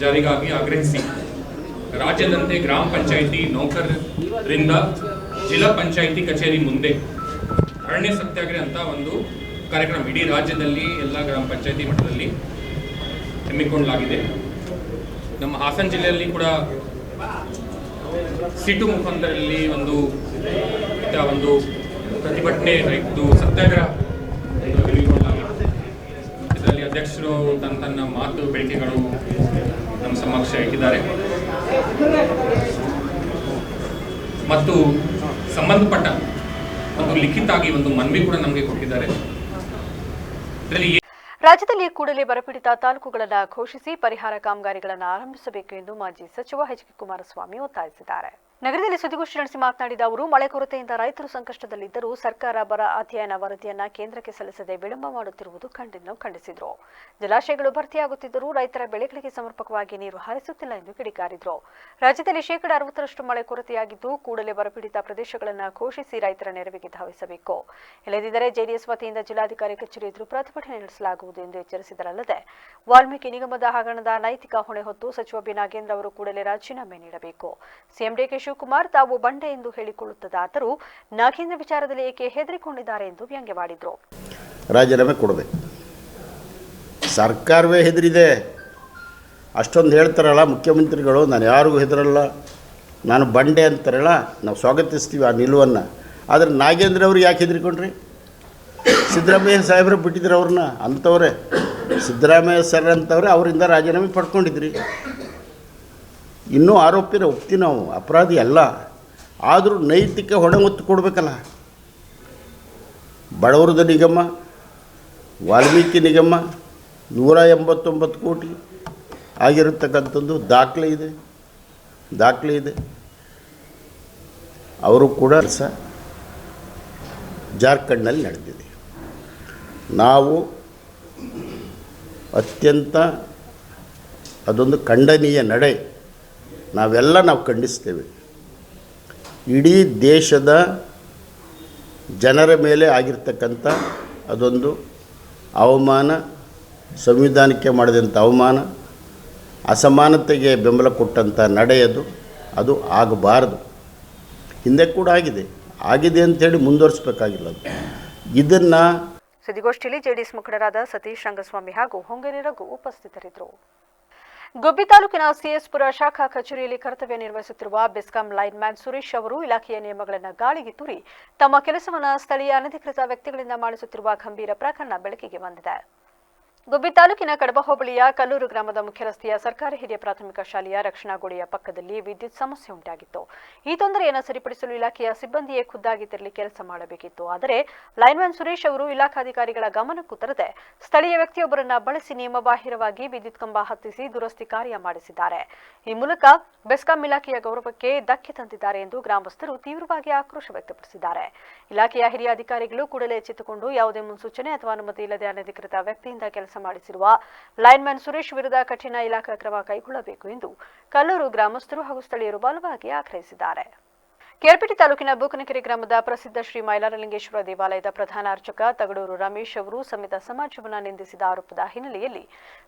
ಜಾರಿಗಾಗಿ ಆಗ್ರಹಿಸಿ ರಾಜ್ಯದಂತೆ ಗ್ರಾಮ ಪಂಚಾಯಿತಿ ನೌಕರರಿಂದ ಜಿಲ್ಲಾ ಪಂಚಾಯಿತಿ ಕಚೇರಿ ಮುಂದೆ ಧರಣಿ ಸತ್ಯಾಗ್ರಹ ಅಂತ ಒಂದು ಕಾರ್ಯಕ್ರಮ ಇಡೀ ರಾಜ್ಯದಲ್ಲಿ ಎಲ್ಲ ಗ್ರಾಮ ಪಂಚಾಯತಿ ಮಟ್ಟದಲ್ಲಿ ಹಮ್ಮಿಕೊಳ್ಳಲಾಗಿದೆ. ನಮ್ಮ ಹಾಸನ ಜಿಲ್ಲೆಯಲ್ಲಿ ಕೂಡ ಸಿಟು ಮುಖಂಡರಲ್ಲಿ ಒಂದು ಪ್ರತಿಭಟನೆ ಸತ್ಯಾಗ್ರಹ ಹಮ್ಮಿಕೊಳ್ಳಲಾಗಿದೆ. ಇದರಲ್ಲಿ ಅಧ್ಯಕ್ಷರು ತನ್ನ ಮಾತು ಬೆಳಕೆಗಳು ನಮ್ಮ ಸಮಕ್ಷ ಇಟ್ಟಿದ್ದಾರೆ ಮತ್ತು ಸಂಬಂಧಪಟ್ಟ ಒಂದು ಲಿಖಿತಾಗಿ ಒಂದು ಮನವಿ ಕೂಡ ನಮಗೆ ಕೊಟ್ಟಿದ್ದಾರೆ. ಇದರಲ್ಲಿ ರಾಜ್ಯದಲ್ಲಿ ಕೂಡಲೇ ಬರಪೀಡಿತ ತಾಲೂಕುಗಳನ್ನು ಘೋಷಿಸಿ ಪರಿಹಾರ ಕಾಮಗಾರಿಗಳನ್ನು ಆರಂಭಿಸಬೇಕು ಎಂದು ಮಾಜಿ ಸಚಿವ ಎಚ್ ಕೆ ಕುಮಾರಸ್ವಾಮಿ ಒತ್ತಾಯಿಸಿದ್ದಾರೆ. ನಗರದಲ್ಲಿ ಸುದ್ದಿಗೋಷ್ಠಿ ನಡೆಸಿ ಮಾತನಾಡಿದ ಅವರು, ಮಳೆ ಕೊರತೆಯಿಂದ ರೈತರು ಸಂಕಷ್ಟದಲ್ಲಿದ್ದರೂ ಸರ್ಕಾರ ಬರ ಅಧ್ಯಯನ ವರದಿಯನ್ನ ಕೇಂದ್ರಕ್ಕೆ ಸಲ್ಲಿಸದೆ ವಿಳಂಬ ಮಾಡುತ್ತಿರುವುದು ಖಂಡಿಸಿದರು. ಜಲಾಶಯಗಳು ಭರ್ತಿಯಾಗುತ್ತಿದ್ದರೂ ರೈತರ ಬೆಳೆಗಳಿಗೆ ಸಮರ್ಪಕವಾಗಿ ನೀರು ಹರಿಸುತ್ತಿಲ್ಲ ಎಂದು ಕಿಡಿಕಾರಿದರು. ರಾಜ್ಯದಲ್ಲಿ 60% ಮಳೆ ಕೊರತೆಯಾಗಿದ್ದು ಕೂಡಲೇ ಬರಪೀಡಿತ ಪ್ರದೇಶಗಳನ್ನು ಘೋಷಿಸಿ ರೈತರ ನೆರವಿಗೆ ಧಾವಿಸಬೇಕು. ಇಲ್ಲದಿದ್ದರೆ ಜೆಡಿಎಸ್ ವತಿಯಿಂದ ಜಿಲ್ಲಾಧಿಕಾರಿ ಕಚೇರಿ ಎದುರು ಪ್ರತಿಭಟನೆ ನಡೆಸಲಾಗುವುದು ಎಂದು ಎಚ್ಚರಿಸಿದರಲ್ಲದೆ ವಾಲ್ಮೀಕಿ ನಿಗಮದ ಹಗರಣದ ನೈತಿಕ ಹೊಣೆ ಹೊತ್ತು ಸಚಿವ ಬಿ ನಾಗೇಂದ್ರ ಅವರು ಕೂಡಲೇ ರಾಜೀನಾಮೆ ನೀಡಬೇಕು. ಸಿಎಂ ಡಿಕೆ ಶಿವಕುಮಾರ್ ತಾವು ಬಂಡೆ ಎಂದು ಹೇಳಿಕೊಳ್ಳುತ್ತದಾದರೂ ನಾಗೇಂದ್ರ ವಿಚಾರದಲ್ಲಿ ಏಕೆ ಹೆದರಿಕೊಂಡಿದ್ದಾರೆ ಎಂದು ವ್ಯಂಗ್ಯವಾಡಿದರು. ರಾಜೀನಾಮೆ ಕೊಡಬೇಕು. ಸರ್ಕಾರವೇ ಹೆದರಿದೆ. ಅಷ್ಟೊಂದು ಹೇಳ್ತಾರಲ್ಲ ಮುಖ್ಯಮಂತ್ರಿಗಳು, ನಾನು ಯಾರಿಗೂ ಹೆದರಲ್ಲ, ನಾನು ಬಂಡೆ ಅಂತಾರಲ್ಲ, ನಾವು ಸ್ವಾಗತಿಸ್ತೀವಿ ಆ ನಿಲುವನ್ನು. ಆದರೆ ನಾಗೇಂದ್ರ ಅವ್ರಿಗೆ ಯಾಕೆ ಹೆದರಿಕೊಂಡ್ರಿ? ಸಿದ್ದರಾಮಯ್ಯ ಸಾಹೇಬರು ಬಿಟ್ಟಿದ್ರು ಅವ್ರನ್ನ, ಅಂಥವ್ರೆ ಸಿದ್ದರಾಮಯ್ಯ ಸರ್ ಅಂತವ್ರೆ ಅವರಿಂದ ರಾಜೀನಾಮೆ ಪಡ್ಕೊಂಡಿದ್ರಿ. ಇನ್ನೂ ಆರೋಪಿನ ಒಪ್ತೀವಿ ನಾವು, ಅಪರಾಧಿ ಅಲ್ಲ. ಆದರೂ ನೈತಿಕ ಹೊಣೆ ಹೊತ್ತು ಕೊಡಬೇಕಲ್ಲ. ಬಡವರದ ನಿಗಮ, ವಾಲ್ಮೀಕಿ ನಿಗಮ 189 ಕೋಟಿ ಆಗಿರತಕ್ಕಂಥದ್ದು ದಾಖಲೆ ಇದೆ. ಅವರು ಕೂಡ ಜಾರ್ಖಂಡ್ನಲ್ಲಿ ನಡೆದಿದೆ. ನಾವು ಅತ್ಯಂತ ಅದೊಂದು ಖಂಡನೀಯ ನಡೆ, ನಾವು ಖಂಡಿಸ್ತೇವೆ. ಇಡೀ ದೇಶದ ಜನರ ಮೇಲೆ ಆಗಿರ್ತಕ್ಕಂಥ ಅದೊಂದು ಅವಮಾನ, ಸಂವಿಧಾನಕ್ಕೆ ಮಾಡಿದಂಥ ಅವಮಾನ, ಅಸಮಾನತೆಗೆ ಬೆಂಬಲ ಕೊಟ್ಟಂಥ ನಡೆಯದು, ಅದು ಆಗಬಾರದು. ಹಿಂದೆ ಕೂಡ ಆಗಿದೆ ಅಂಥೇಳಿ ಮುಂದುವರಿಸಬೇಕಾಗಿಲ್ಲ. ಇದನ್ನು ಸುದ್ದಿಗೋಷ್ಠಿಯಲ್ಲಿ ಜೆಡಿಎಸ್ ಮುಖಂಡರಾದ ಸತೀಶ್ ರಂಗಸ್ವಾಮಿ ಹಾಗೂ ಹೊಂಗೇರಿ ರಘು ಉಪಸ್ಥಿತರಿದ್ದರು. ಗುಬ್ಬಿ ತಾಲೂಕಿನ ಸಿಎಸ್ಪುರ ಶಾಖಾ ಕಚೇರಿಯಲ್ಲಿ ಕರ್ತವ್ಯ ನಿರ್ವಹಿಸುತ್ತಿರುವ ಬೆಸ್ಕಾಂ ಲೈನ್ ಮ್ಯಾನ್ ಸುರೇಶ್ ಅವರು ಇಲಾಖೆಯ ನಿಯಮಗಳನ್ನು ಗಾಳಿಗೆ ತೂರಿ ತಮ್ಮ ಕೆಲಸವನ್ನು ಸ್ಥಳೀಯ ಅನಧಿಕೃತ ವ್ಯಕ್ತಿಗಳಿಂದ ಮಾಡಿಸುತ್ತಿರುವ ಗಂಭೀರ ಪ್ರಕರಣ ಬೆಳಕಿಗೆ ಬಂದಿದೆ. ಗುಬ್ಬಿ ತಾಲೂಕಿನ ಕಡಬ ಹೋಬಳಿಯ ಕಲ್ಲೂರು ಗ್ರಾಮದ ಮುಖ್ಯ ರಸ್ತೆಯ ಸರ್ಕಾರಿ ಹಿರಿಯ ಪ್ರಾಥಮಿಕ ಶಾಲೆಯ ರಕ್ಷಣಾ ಗೋಡೆಯ ಪಕ್ಕದಲ್ಲಿ ವಿದ್ಯುತ್ ಸಮಸ್ಯೆ ಉಂಟಾಗಿತ್ತು. ಈ ತೊಂದರೆಯನ್ನು ಸರಿಪಡಿಸಲು ಇಲಾಖೆಯ ಸಿಬ್ಬಂದಿಯೇ ಖುದ್ದಾಗಿ ತೆರಳಿ ಕೆಲಸ ಮಾಡಬೇಕಿತ್ತು. ಆದರೆ ಲೈನ್ಮ್ಯಾನ್ ಸುರೇಶ್ ಅವರು ಇಲಾಖಾಧಿಕಾರಿಗಳ ಗಮನಕ್ಕೂ ತರದೆ ಸ್ಥಳೀಯ ವ್ಯಕ್ತಿಯೊಬ್ಬರನ್ನ ಬಳಸಿ ನಿಯಮಬಾಹಿರವಾಗಿ ವಿದ್ಯುತ್ ಕಂಬ ಹತ್ತಿಸಿ ದುರಸ್ತಿ ಕಾರ್ಯ ಮಾಡಿಸಿದ್ದಾರೆ. ಈ ಮೂಲಕ ಬೆಸ್ಕಾಂ ಇಲಾಖೆಯ ಗೌರವಕ್ಕೆ ಧಕ್ಕೆ ತಂದಿದ್ದಾರೆ ಎಂದು ಗ್ರಾಮಸ್ಥರು ತೀವ್ರವಾಗಿ ಆಕ್ರೋಶ ವ್ಯಕ್ತಪಡಿಸಿದ್ದಾರೆ. ಇಲಾಖೆಯ ಹಿರಿಯ ಅಧಿಕಾರಿಗಳು ಕೂಡಲೇ ಎಚ್ಚೆತ್ತುಕೊಂಡು ಯಾವುದೇ ಮುನ್ಸೂಚನೆ ಅಥವಾ ಅನುಮತಿ ಇಲ್ಲದೆ ಅನಧಿಕೃತ ವ್ಯಕ್ತಿಯಿಂದ ಕೆಲಸ ಮಾಡಿಸಿರುವ ಲೈನ್ಮ್ಯಾನ್ ಸುರೇಶ್ ವಿರುದ್ಧ ಕಠಿಣ ಇಲಾಖಾ ಕ್ರಮ ಕೈಗೊಳ್ಳಬೇಕು ಎಂದು ಕಲ್ಲೂರು ಗ್ರಾಮಸ್ಥರು ಹಾಗೂ ಸ್ಥಳೀಯರು ಬಲವಾಗಿ ಆಗ್ರಹಿಸಿದ್ದಾರೆ. ಕೇರ್ಪೇಟೆ ತಾಲೂಕಿನ ಬೂಕನಕೆರೆ ಗ್ರಾಮದ ಪ್ರಸಿದ್ಧ ಶ್ರೀ ಮೈಲಾರಲಿಂಗೇಶ್ವರ ದೇವಾಲಯದ ಪ್ರಧಾನ ಅರ್ಚಕ ತಗಡೂರು ರಮೇಶ್ ಅವರು ಸಮಿತ ಸಮಾಜವನ್ನು ನಿಂದಿಸಿದ ಆರೋಪದ ಹಿನ್ನೆಲೆಯಲ್ಲಿ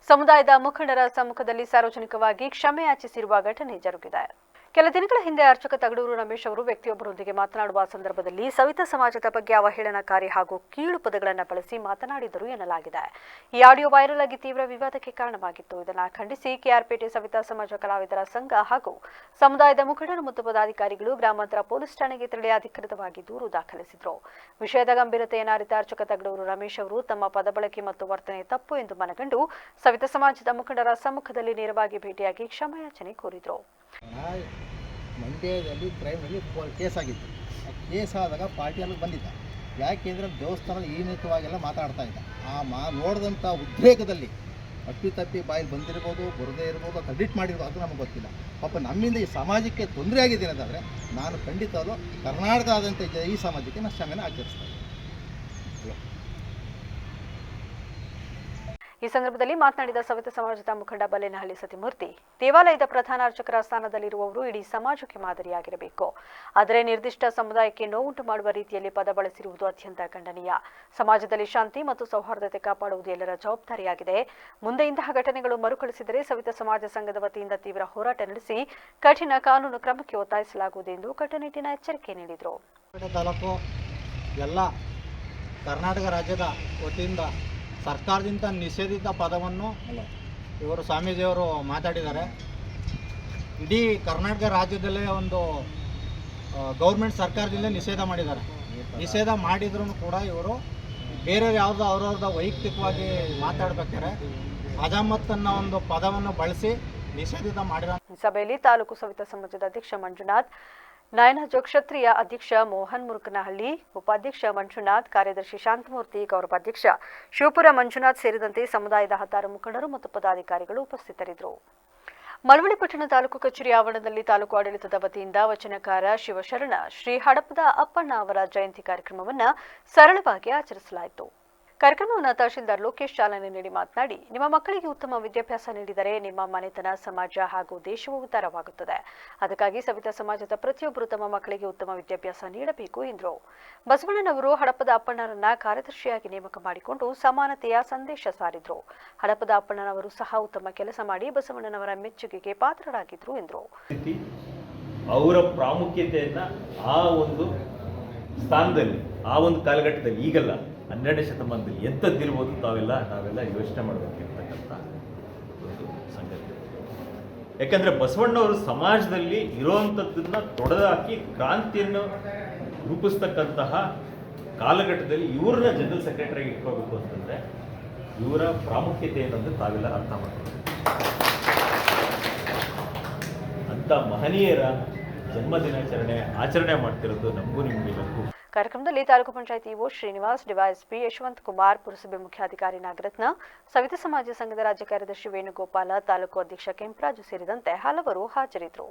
ಸಮುದಾಯದ ಮುಖಂಡರ ಸಮ್ಮುಖದಲ್ಲಿ ಸಾರ್ವಜನಿಕವಾಗಿ ಕ್ಷಮೆ ಯಾಚಿಸಿರುವ ಘಟನೆ ಜರುಗಿದೆ. ಕೆಲ ದಿನಗಳ ಹಿಂದೆ ಅರ್ಚಕ ತಗಡೂರು ರಮೇಶ್ ಅವರು ವ್ಯಕ್ತಿಯೊಬ್ಬರೊಂದಿಗೆ ಮಾತನಾಡುವ ಸಂದರ್ಭದಲ್ಲಿ ಸವಿತಾ ಸಮಾಜದ ಬಗ್ಗೆ ಅವಹೇಳನಕಾರಿ ಹಾಗೂ ಕೀಳು ಪದಗಳನ್ನು ಬಳಸಿ ಮಾತನಾಡಿದರು ಎನ್ನಲಾಗಿದೆ. ಈ ಆಡಿಯೋ ವೈರಲ್ ಆಗಿ ತೀವ್ರ ವಿವಾದಕ್ಕೆ ಕಾರಣವಾಗಿತ್ತು. ಇದನ್ನು ಖಂಡಿಸಿ ಕೆಆರ್ಪೇಟೆ ಸವಿತಾ ಸಮಾಜ ಕಲಾವಿದರ ಸಂಘ ಹಾಗೂ ಸಮುದಾಯದ ಮುಖಂಡರು ಮತ್ತು ಪದಾಧಿಕಾರಿಗಳು ಗ್ರಾಮಾಂತರ ಪೊಲೀಸ್ ಠಾಣೆಗೆ ತೆರಳಿ ಅಧಿಕೃತವಾಗಿ ದೂರು ದಾಖಲಿಸಿದರು. ವಿಷಯದ ಗಂಭೀರತೆಯನ್ನು ಅರಿತ ಅರ್ಚಕ ತಗಡೂರು ರಮೇಶ್ ಅವರು ತಮ್ಮ ಪದ ಬಳಕೆ ಮತ್ತು ವರ್ತನೆ ತಪ್ಪು ಎಂದು ಮನಗಂಡು ಸವಿತಾ ಸಮಾಜದ ಮುಖಂಡರ ಸಮ್ಮುಖದಲ್ಲಿ ನೇರವಾಗಿ ಭೇಟಿಯಾಗಿ ಕ್ಷಮಾಯಾಚನೆ ಕೋರಿದರು. ಮಂಡ್ಯದಲ್ಲಿ ಕ್ರೈಮಲ್ಲಿ ಕೇಸ್ ಆಗಿತ್ತು. ಆ ಕೇಸ್ ಆದಾಗ ಪಾರ್ಟಿಯಲ್ಲಿ ಬಂದಿದ್ದ. ಯಾಕೆಂದರೆ ದೇವಸ್ಥಾನದಲ್ಲಿ ಈನಿತವಾಗೆಲ್ಲ ಮಾತಾಡ್ತಾ ಇದ್ದ. ನೋಡಿದಂಥ ಉದ್ರೇಕದಲ್ಲಿ ಅಪ್ಪಿತಪ್ಪಿ ಬಾಯಲ್ಲಿ ಬಂದಿರ್ಬೋದು, ಬರದೇ ಇರ್ಬೋದು, ಅಥವಾ ಎಡಿಟ್ ಮಾಡಿರ್ಬೋದು, ಅದು ನಮಗೆ ಗೊತ್ತಿಲ್ಲ. ಪಾಪ ನಮ್ಮಿಂದ ಈ ಸಮಾಜಕ್ಕೆ ತೊಂದರೆ ಆಗಿದೆ ಅನ್ನೋದಾದರೆ ನಾನು ಖಂಡಿತವಾಗ್ಲೂ ಕರ್ನಾಟಕದಾದಂಥ ಈ ಸಮಾಜಕ್ಕೆ ನಾನು ಕ್ಷಮೆನ ಆಚರಿಸ್ತೇನೆ. ಈ ಸಂದರ್ಭದಲ್ಲಿ ಮಾತನಾಡಿದ ಸವಿತಾ ಸಮಾಜದ ಮುಖಂಡ ಬಲ್ಲೇನಹಳ್ಳಿ ಸತಿಮೂರ್ತಿ, ದೇವಾಲಯದ ಪ್ರಧಾನ ಅರ್ಚಕರ ಸ್ಥಾನದಲ್ಲಿರುವವರು ಇಡೀ ಸಮಾಜಕ್ಕೆ ಮಾದರಿಯಾಗಿರಬೇಕು. ಆದರೆ ನಿರ್ದಿಷ್ಟ ಸಮುದಾಯಕ್ಕೆ ನೋವುಂಟು ಮಾಡುವ ರೀತಿಯಲ್ಲಿ ಪದ ಬಳಸಿರುವುದು ಅತ್ಯಂತ ಖಂಡನೀಯ. ಸಮಾಜದಲ್ಲಿ ಶಾಂತಿ ಮತ್ತು ಸೌಹಾರ್ದತೆ ಕಾಪಾಡುವುದು ಎಲ್ಲರ ಜವಾಬ್ದಾರಿಯಾಗಿದೆ. ಮುಂದೆ ಇಂತಹ ಘಟನೆಗಳು ಮರುಕಳಿಸಿದರೆ ಸವಿತಾ ಸಮಾಜ ಸಂಘದ ವತಿಯಿಂದ ತೀವ್ರ ಹೋರಾಟ ನಡೆಸಿ ಕಠಿಣ ಕಾನೂನು ಕ್ರಮಕ್ಕೆ ಒತ್ತಾಯಿಸಲಾಗುವುದು ಎಂದು ಕಟ್ಟುನಿಟ್ಟಿನ ಎಚ್ಚರಿಕೆ ನೀಡಿದರು. ತಾಲೂಕು ಎಲ್ಲ ಕರ್ನಾಟಕ ರಾಜ್ಯದ ವತಿಯಿಂದ ಸರ್ಕಾರದಿಂದ ನಿಷೇಧಿತ ಪದವನ್ನು ಇವರು ಸ್ವಾಮೀಜಿಯವರು ಮಾತಾಡಿದ್ದಾರೆ. ಇಡೀ ಕರ್ನಾಟಕ ರಾಜ್ಯದಲ್ಲೇ ಒಂದು ಗೌರ್ಮೆಂಟ್ ಸರ್ಕಾರದಿಂದ ನಿಷೇಧ ಮಾಡಿದ್ದಾರೆ. ನಿಷೇಧ ಮಾಡಿದ್ರೂ ಕೂಡ ಇವರು ಬೇರೆ ಯಾವುದೋ ಅವ್ರವ್ರದ್ದು ವೈಯಕ್ತಿಕವಾಗಿ ಮಾತಾಡ್ಬೇಕಾದ್ರೆ ಅಜಾಮತ್ ಅನ್ನೋ ಒಂದು ಪದವನ್ನು ಬಳಸಿ ನಿಷೇಧಿತ ಮಾಡಿರೋ. ಸಭೆಯಲ್ಲಿ ತಾಲೂಕು ಸವಿತಾ ಸಮಾಜದ ಅಧ್ಯಕ್ಷ ಮಂಜುನಾಥ್, ನಯನ ಕ್ಷತ್ರಿಯ ಅಧ್ಯಕ್ಷ ಮೋಹನ್ ಮುರುಕನಹಳ್ಳಿ, ಉಪಾಧ್ಯಕ್ಷ ಮಂಜುನಾಥ್, ಕಾರ್ಯದರ್ಶಿ ಶಾಂತಮೂರ್ತಿ, ಗೌರವಾಧ್ಯಕ್ಷ ಶಿವಪುರ ಮಂಜುನಾಥ್ ಸೇರಿದಂತೆ ಸಮುದಾಯದ 16 ಮುಖಂಡರು ಮತ್ತು ಪದಾಧಿಕಾರಿಗಳು ಉಪಸ್ಥಿತರಿದ್ದರು. ಮಳವಳ್ಳಿ ಪಟ್ಟಣ ತಾಲೂಕು ಕಚೇರಿ ಆವರಣದಲ್ಲಿ ತಾಲೂಕು ಆಡಳಿತದ ವತಿಯಿಂದ ವಚನಕಾರ ಶಿವಶರಣ ಶ್ರೀ ಹಡಪದ ಅಪ್ಪಣ್ಣ ಅವರ ಜಯಂತಿ ಕಾರ್ಯಕ್ರಮವನ್ನು ಸರಳವಾಗಿ ಆಚರಿಸಲಾಯಿತು. ಕಾರ್ಯಕ್ರಮವನ್ನು ತಹಶೀಲ್ದಾರ್ ಲೋಕೇಶ್ ಚಾಲನೆ ನೀಡಿ ಮಾತನಾಡಿ, ನಿಮ್ಮ ಮಕ್ಕಳಿಗೆ ಉತ್ತಮ ವಿದ್ಯಾಭ್ಯಾಸ ನೀಡಿದರೆ ನಿಮ್ಮ ಮನೆತನ, ಸಮಾಜ ಹಾಗೂ ದೇಶವೂ ಉದ್ಧಾರವಾಗುತ್ತದೆ. ಅದಕ್ಕಾಗಿ ಸವಿತಾ ಸಮಾಜದ ಪ್ರತಿಯೊಬ್ಬರು ತಮ್ಮ ಮಕ್ಕಳಿಗೆ ಉತ್ತಮ ವಿದ್ಯಾಭ್ಯಾಸ ನೀಡಬೇಕು ಎಂದರು. ಬಸವಣ್ಣನವರು ಹಡಪದ ಅಪ್ಪಣ್ಣರನ್ನ ಕಾರ್ಯದರ್ಶಿಯಾಗಿ ನೇಮಕ ಮಾಡಿಕೊಂಡು ಸಮಾನತೆಯ ಸಂದೇಶ ಸಾರಿದ್ರು. ಹಡಪದ ಅಪ್ಪಣ್ಣನವರು ಸಹ ಉತ್ತಮ ಕೆಲಸ ಮಾಡಿ ಬಸವಣ್ಣನವರ ಮೆಚ್ಚುಗೆಗೆ ಪಾತ್ರರಾಗಿದ್ರು ಎಂದರು. ಅವರ ಪ್ರಾಮುಖ್ಯತೆಯನ್ನ ಆ ಒಂದು ಸ್ಥಾನದಲ್ಲಿ, ಆ ಒಂದು ಕಾಲಘಟ್ಟದಲ್ಲಿ, ಈಗಲ್ಲ 12ನೇ ಶತಮಾನದಲ್ಲಿ ಎಂಥದ್ದಿರ್ಬೋದು ನಾವೆಲ್ಲ ಯೋಚನೆ ಮಾಡಬೇಕಿರ್ತಕ್ಕಂಥ ಒಂದು ಸಂಗತಿ. ಯಾಕಂದರೆ ಬಸವಣ್ಣವರು ಸಮಾಜದಲ್ಲಿ ಇರೋವಂಥದ್ದನ್ನು ತೊಡೆದಾಕಿ ಕ್ರಾಂತಿಯನ್ನು ರೂಪಿಸ್ತಕ್ಕಂತಹ ಕಾಲಘಟ್ಟದಲ್ಲಿ ಇವ್ರನ್ನ ಜನರಲ್ ಸೆಕ್ರೆಟರಿಯಾಗಿ ಇಟ್ಕೋಬೇಕು ಅಂತಂದರೆ ಇವರ ಪ್ರಾಮುಖ್ಯತೆ ಏನಂದ್ರೆ ತಾವೆಲ್ಲ ಅರ್ಥ ಮಾಡ್ತೀವಿ. ಅಂಥ ಮಹನೀಯರ ಜನ್ಮ ದಿನಾಚರಣೆ ಆಚರಣೆ ಮಾಡ್ತಿರೋದು ನಮಗೂ ನಿಮಗೆಲ್ಲರಿಗೂ. ಕಾರ್ಯಕ್ರಮದಲ್ಲಿ ತಾಲೂಕು ಪಂಚಾಯತ್ ಇಒ ಶ್ರೀನಿವಾಸ್, ಡಿವೈಎಸ್ಪಿ ಯಶವಂತ್ ಕುಮಾರ್, ಪುರಸಭೆ ಮುಖ್ಯಾಧಿಕಾರಿ ನಾಗರತ್ನ, ಸವಿತಾ ಸಮಾಜ ಸಂಘದ ರಾಜ್ಯ ಕಾರ್ಯದರ್ಶಿ ವೇಣುಗೋಪಾಲ, ತಾಲೂಕು ಅಧ್ಯಕ್ಷ ಕೆಂಪರಾಜು ಸೇರಿದಂತೆ ಹಲವರು ಹಾಜರಿದ್ದರು.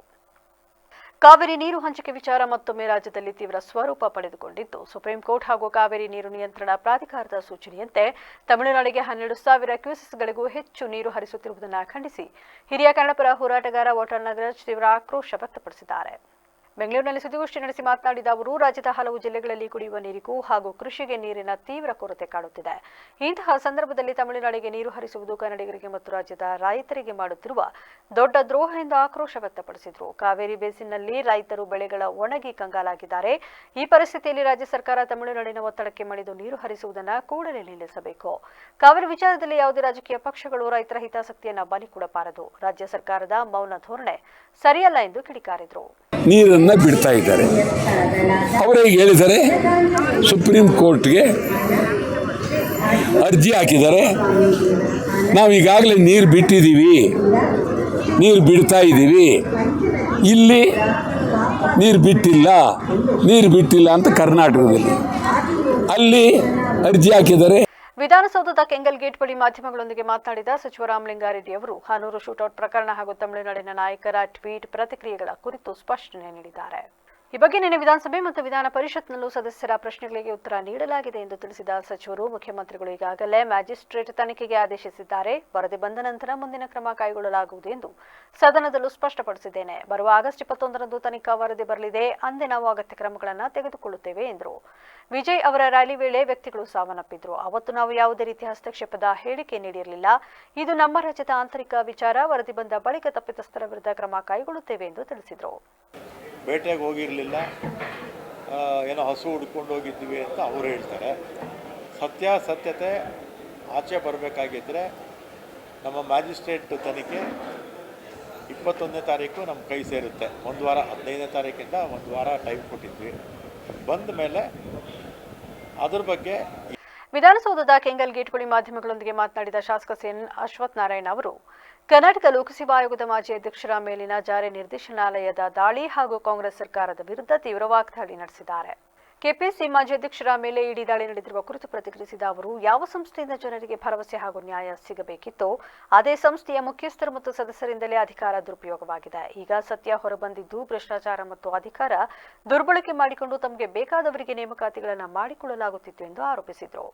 ಕಾವೇರಿ ನೀರು ಹಂಚಿಕೆ ವಿಚಾರ ಮತ್ತೊಮ್ಮೆ ರಾಜ್ಯದಲ್ಲಿ ತೀವ್ರ ಸ್ವರೂಪ ಪಡೆದುಕೊಂಡಿದ್ದು, ಸುಪ್ರೀಂ ಕೋರ್ಟ್ ಹಾಗೂ ಕಾವೇರಿ ನೀರು ನಿಯಂತ್ರಣ ಪ್ರಾಧಿಕಾರದ ಸೂಚನೆಯಂತೆ ತಮಿಳುನಾಡಿಗೆ 12,000 ಕ್ಯೂಸೆಸ್ಗಳಿಗೂ ಹೆಚ್ಚು ನೀರು ಹರಿಸುತ್ತಿರುವುದನ್ನು ಖಂಡಿಸಿ ಹಿರಿಯ ಕನ್ನಡಪರ ಹೋರಾಟಗಾರ ವಾಟಾಳ್ ನಾಗರಾಜ್ ತೀವ್ರ ಆಕ್ರೋಶ ವ್ಯಕ್ತಪಡಿಸಿದ್ದಾರೆ. ಬೆಂಗಳೂರಿನಲ್ಲಿ ಸುದ್ದಿಗೋಷ್ಠಿ ನಡೆಸಿ ಮಾತನಾಡಿದ ಅವರು, ರಾಜ್ಯದ ಹಲವು ಜಿಲ್ಲೆಗಳಲ್ಲಿ ಕುಡಿಯುವ ನೀರಿಗೂ ಹಾಗೂ ಕೃಷಿಗೆ ನೀರಿನ ತೀವ್ರ ಕೊರತೆ ಕಾಡುತ್ತಿದೆ. ಇಂತಹ ಸಂದರ್ಭದಲ್ಲಿ ತಮಿಳುನಾಡಿಗೆ ನೀರು ಹರಿಸುವುದು ಕನ್ನಡಿಗರಿಗೆ ಮತ್ತು ರಾಜ್ಯದ ರೈತರಿಗೆ ಮಾಡುತ್ತಿರುವ ದೊಡ್ಡ ದ್ರೋಹ ಎಂದು ಆಕ್ರೋಶ ವ್ಯಕ್ತಪಡಿಸಿದರು. ಕಾವೇರಿ ಬೇಸಿನ್ನಲ್ಲಿ ರೈತರು ಬೆಳೆಗಳ ಒಣಗಿ ಕಂಗಾಲಾಗಿದ್ದಾರೆ. ಈ ಪರಿಸ್ಥಿತಿಯಲ್ಲಿ ರಾಜ್ಯ ಸರ್ಕಾರ ತಮಿಳುನಾಡಿನ ಒತ್ತಡಕ್ಕೆ ಮಣಿದು ನೀರು ಹರಿಸುವುದನ್ನು ಕೂಡಲೇ ನಿಲ್ಲಿಸಬೇಕು. ಕಾವೇರಿ ವಿಚಾರದಲ್ಲಿ ಯಾವುದೇ ರಾಜಕೀಯ ಪಕ್ಷಗಳು ರೈತರ ಹಿತಾಸಕ್ತಿಯನ್ನು ಬಲಿಕೊಡಬಾರದು. ರಾಜ್ಯ ಸರ್ಕಾರದ ಮೌನ ಧೋರಣೆ ಸರಿಯಲ್ಲ ಎಂದು ಕಿಡಿಕಾರಿದರು. ನೀರನ್ನು ಬಿಡ್ತಾ ಇದ್ದಾರೆ. ಅವರೇ ಹೇಳಿದ್ದಾರೆ, ಸುಪ್ರೀಂ ಕೋರ್ಟ್ಗೆ ಅರ್ಜಿ ಹಾಕಿದ್ದಾರೆ, ನಾವು ಈಗಾಗಲೇ ನೀರು ಬಿಟ್ಟಿದ್ದೀವಿ, ನೀರು ಬಿಡ್ತಾ ಇದ್ದೀವಿ, ಇಲ್ಲಿ ನೀರು ಬಿಟ್ಟಿಲ್ಲ ಅಂತ ಕರ್ನಾಟಕದಲ್ಲಿ ಅಲ್ಲಿ ಅರ್ಜಿ ಹಾಕಿದ್ದಾರೆ. ವಿಧಾನಸೌಧದ ಕೆಂಗಲ್ ಗೇಟ್ ಬಳಿ ಮಾಧ್ಯಮಗಳೊಂದಿಗೆ ಮಾತನಾಡಿದ ಸಚಿವ ರಾಮಲಿಂಗಾರೆಡ್ಡಿ ಅವರು ಹಾನೂರು ಶೂಟೌಟ್ ಪ್ರಕರಣ ಹಾಗೂ ತಮಿಳುನಾಡಿನ ನಾಯಕರ ಟ್ವೀಟ್ ಪ್ರತಿಕ್ರಿಯೆಗಳ ಕುರಿತು ಸ್ಪಷ್ಟನೆ ನೀಡಿದ್ದಾರೆ. ಈ ಬಗ್ಗೆ ನಿನ್ನೆ ವಿಧಾನಸಭೆ ಮತ್ತು ವಿಧಾನ ಪರಿಷತ್ನಲ್ಲೂ ಸದಸ್ಯರ ಪ್ರಶ್ನೆಗಳಿಗೆ ಉತ್ತರ ನೀಡಲಾಗಿದೆ ಎಂದು ತಿಳಿಸಿದ ಸಚಿವರು, ಮುಖ್ಯಮಂತ್ರಿಗಳು ಈಗಾಗಲೇ ಮ್ಯಾಜಿಸ್ಟ್ರೇಟ್ ತನಿಖೆಗೆ ಆದೇಶಿಸಿದ್ದಾರೆ. ವರದಿ ಬಂದ ನಂತರ ಮುಂದಿನ ಕ್ರಮ ಕೈಗೊಳ್ಳಲಾಗುವುದು ಎಂದು ಸದನದಲ್ಲೂ ಸ್ಪಷ್ಟಪಡಿಸಿದ್ದೇನೆ. ಬರುವ ಆಗಸ್ಟ್ 21ರಂದು ತನಿಖಾ ವರದಿ ಬರಲಿದೆ. ಅಂದೇ ನಾವು ಅಗತ್ಯ ಕ್ರಮಗಳನ್ನು ತೆಗೆದುಕೊಳ್ಳುತ್ತೇವೆ ಎಂದರು. ವಿಜಯ್ ಅವರ ರ್ಯಾಲಿ ವೇಳೆ ವ್ಯಕ್ತಿಗಳು ಸಾವನ್ನಪ್ಪಿದ್ರು. ಅವತ್ತು ನಾವು ಯಾವುದೇ ರೀತಿಯ ಹಸ್ತಕ್ಷೇಪದ ಹೇಳಿಕೆ ನೀಡಿರಲಿಲ್ಲ. ಇದು ನಮ್ಮ ರಾಜ್ಯದ ಆಂತರಿಕ ವಿಚಾರ. ವರದಿ ಬಂದ ಬಳಿಕ ತಪ್ಪಿತಸ್ಥರ ವಿರುದ್ಧ ಕ್ರಮ ಕೈಗೊಳ್ಳುತ್ತೇವೆ ಎಂದು ತಿಳಿಸಿದರು. ಬೇಟೆಗೆ ಹೋಗಿರಲಿಲ್ಲ, ಏನೋ ಹಸು ಹುಡ್ಕೊಂಡು ಹೋಗಿದ್ವಿ ಅಂತ ಅವರು ಹೇಳ್ತಾರೆ. ಸತ್ಯತೆ ಆಚೆ ಬರಬೇಕಾಗಿದ್ದರೆ ನಮ್ಮ ಮ್ಯಾಜಿಸ್ಟ್ರೇಟ್ ತನಿಖೆ 21ನೇ ತಾರೀಕು ನಮ್ಮ ಕೈ ಸೇರುತ್ತೆ. ಒಂದು ವಾರ, 15ನೇ ತಾರೀಕಿಂದ ಒಂದು ವಾರ ಟೈಮ್ ಕೊಟ್ಟಿದ್ವಿ. ಬಂದ ಮೇಲೆ ಅದ್ರ ಬಗ್ಗೆ. ವಿಧಾನಸೌಧದ ಕೆಂಗಲ್ ಗೇಟ್ ಬಳಿ ಮಾಧ್ಯಮಗಳೊಂದಿಗೆ ಮಾತನಾಡಿದ ಶಾಸಕ ಸಿಎನ್ ಅಶ್ವಥ್ ನಾರಾಯಣ ಅವರು, ಕರ್ನಾಟಕ ಲೋಕಸೇವಾ ಆಯೋಗದ ಮಾಜಿ ಅಧ್ಯಕ್ಷರ ಮೇಲಿನ ಜಾರಿ ನಿರ್ದೇಶನಾಲಯದ ದಾಳಿ ಹಾಗೂ ಕಾಂಗ್ರೆಸ್ ಸರ್ಕಾರದ ವಿರುದ್ಧ ತೀವ್ರ ವಾಗ್ದಾಳಿ ನಡೆಸಿದ್ದಾರೆ. ಕೆಪಿಸಿ ಮಾಜಿ ಅಧ್ಯಕ್ಷರ ಮೇಲೆ ಇಡಿ ದಾಳಿ ನಡೆದಿರುವ ಕುರಿತು ಪ್ರತಿಕ್ರಿಯಿಸಿದ ಅವರು, ಯಾವ ಸಂಸ್ಥೆಯಿಂದ ಜನರಿಗೆ ಭರವಸೆ ಹಾಗೂ ನ್ಯಾಯ ಸಿಗಬೇಕಿತ್ತೋ ಅದೇ ಸಂಸ್ಥೆಯ ಮುಖ್ಯಸ್ಥರು ಮತ್ತು ಸದಸ್ಯರಿಂದಲೇ ಅಧಿಕಾರ ದುರುಪಯೋಗವಾಗಿದೆ. ಈಗ ಸತ್ಯ ಹೊರಬಂದಿದ್ದು ಭ್ರಷ್ಟಾಚಾರ ಮತ್ತು ಅಧಿಕಾರ ದುರ್ಬಳಕೆ ಮಾಡಿಕೊಂಡು ತಮಗೆ ಬೇಕಾದವರಿಗೆ ನೇಮಕಾತಿಗಳನ್ನು ಮಾಡಿಕೊಳ್ಳಲಾಗುತ್ತಿತ್ತು ಎಂದು ಆರೋಪಿಸಿದರು.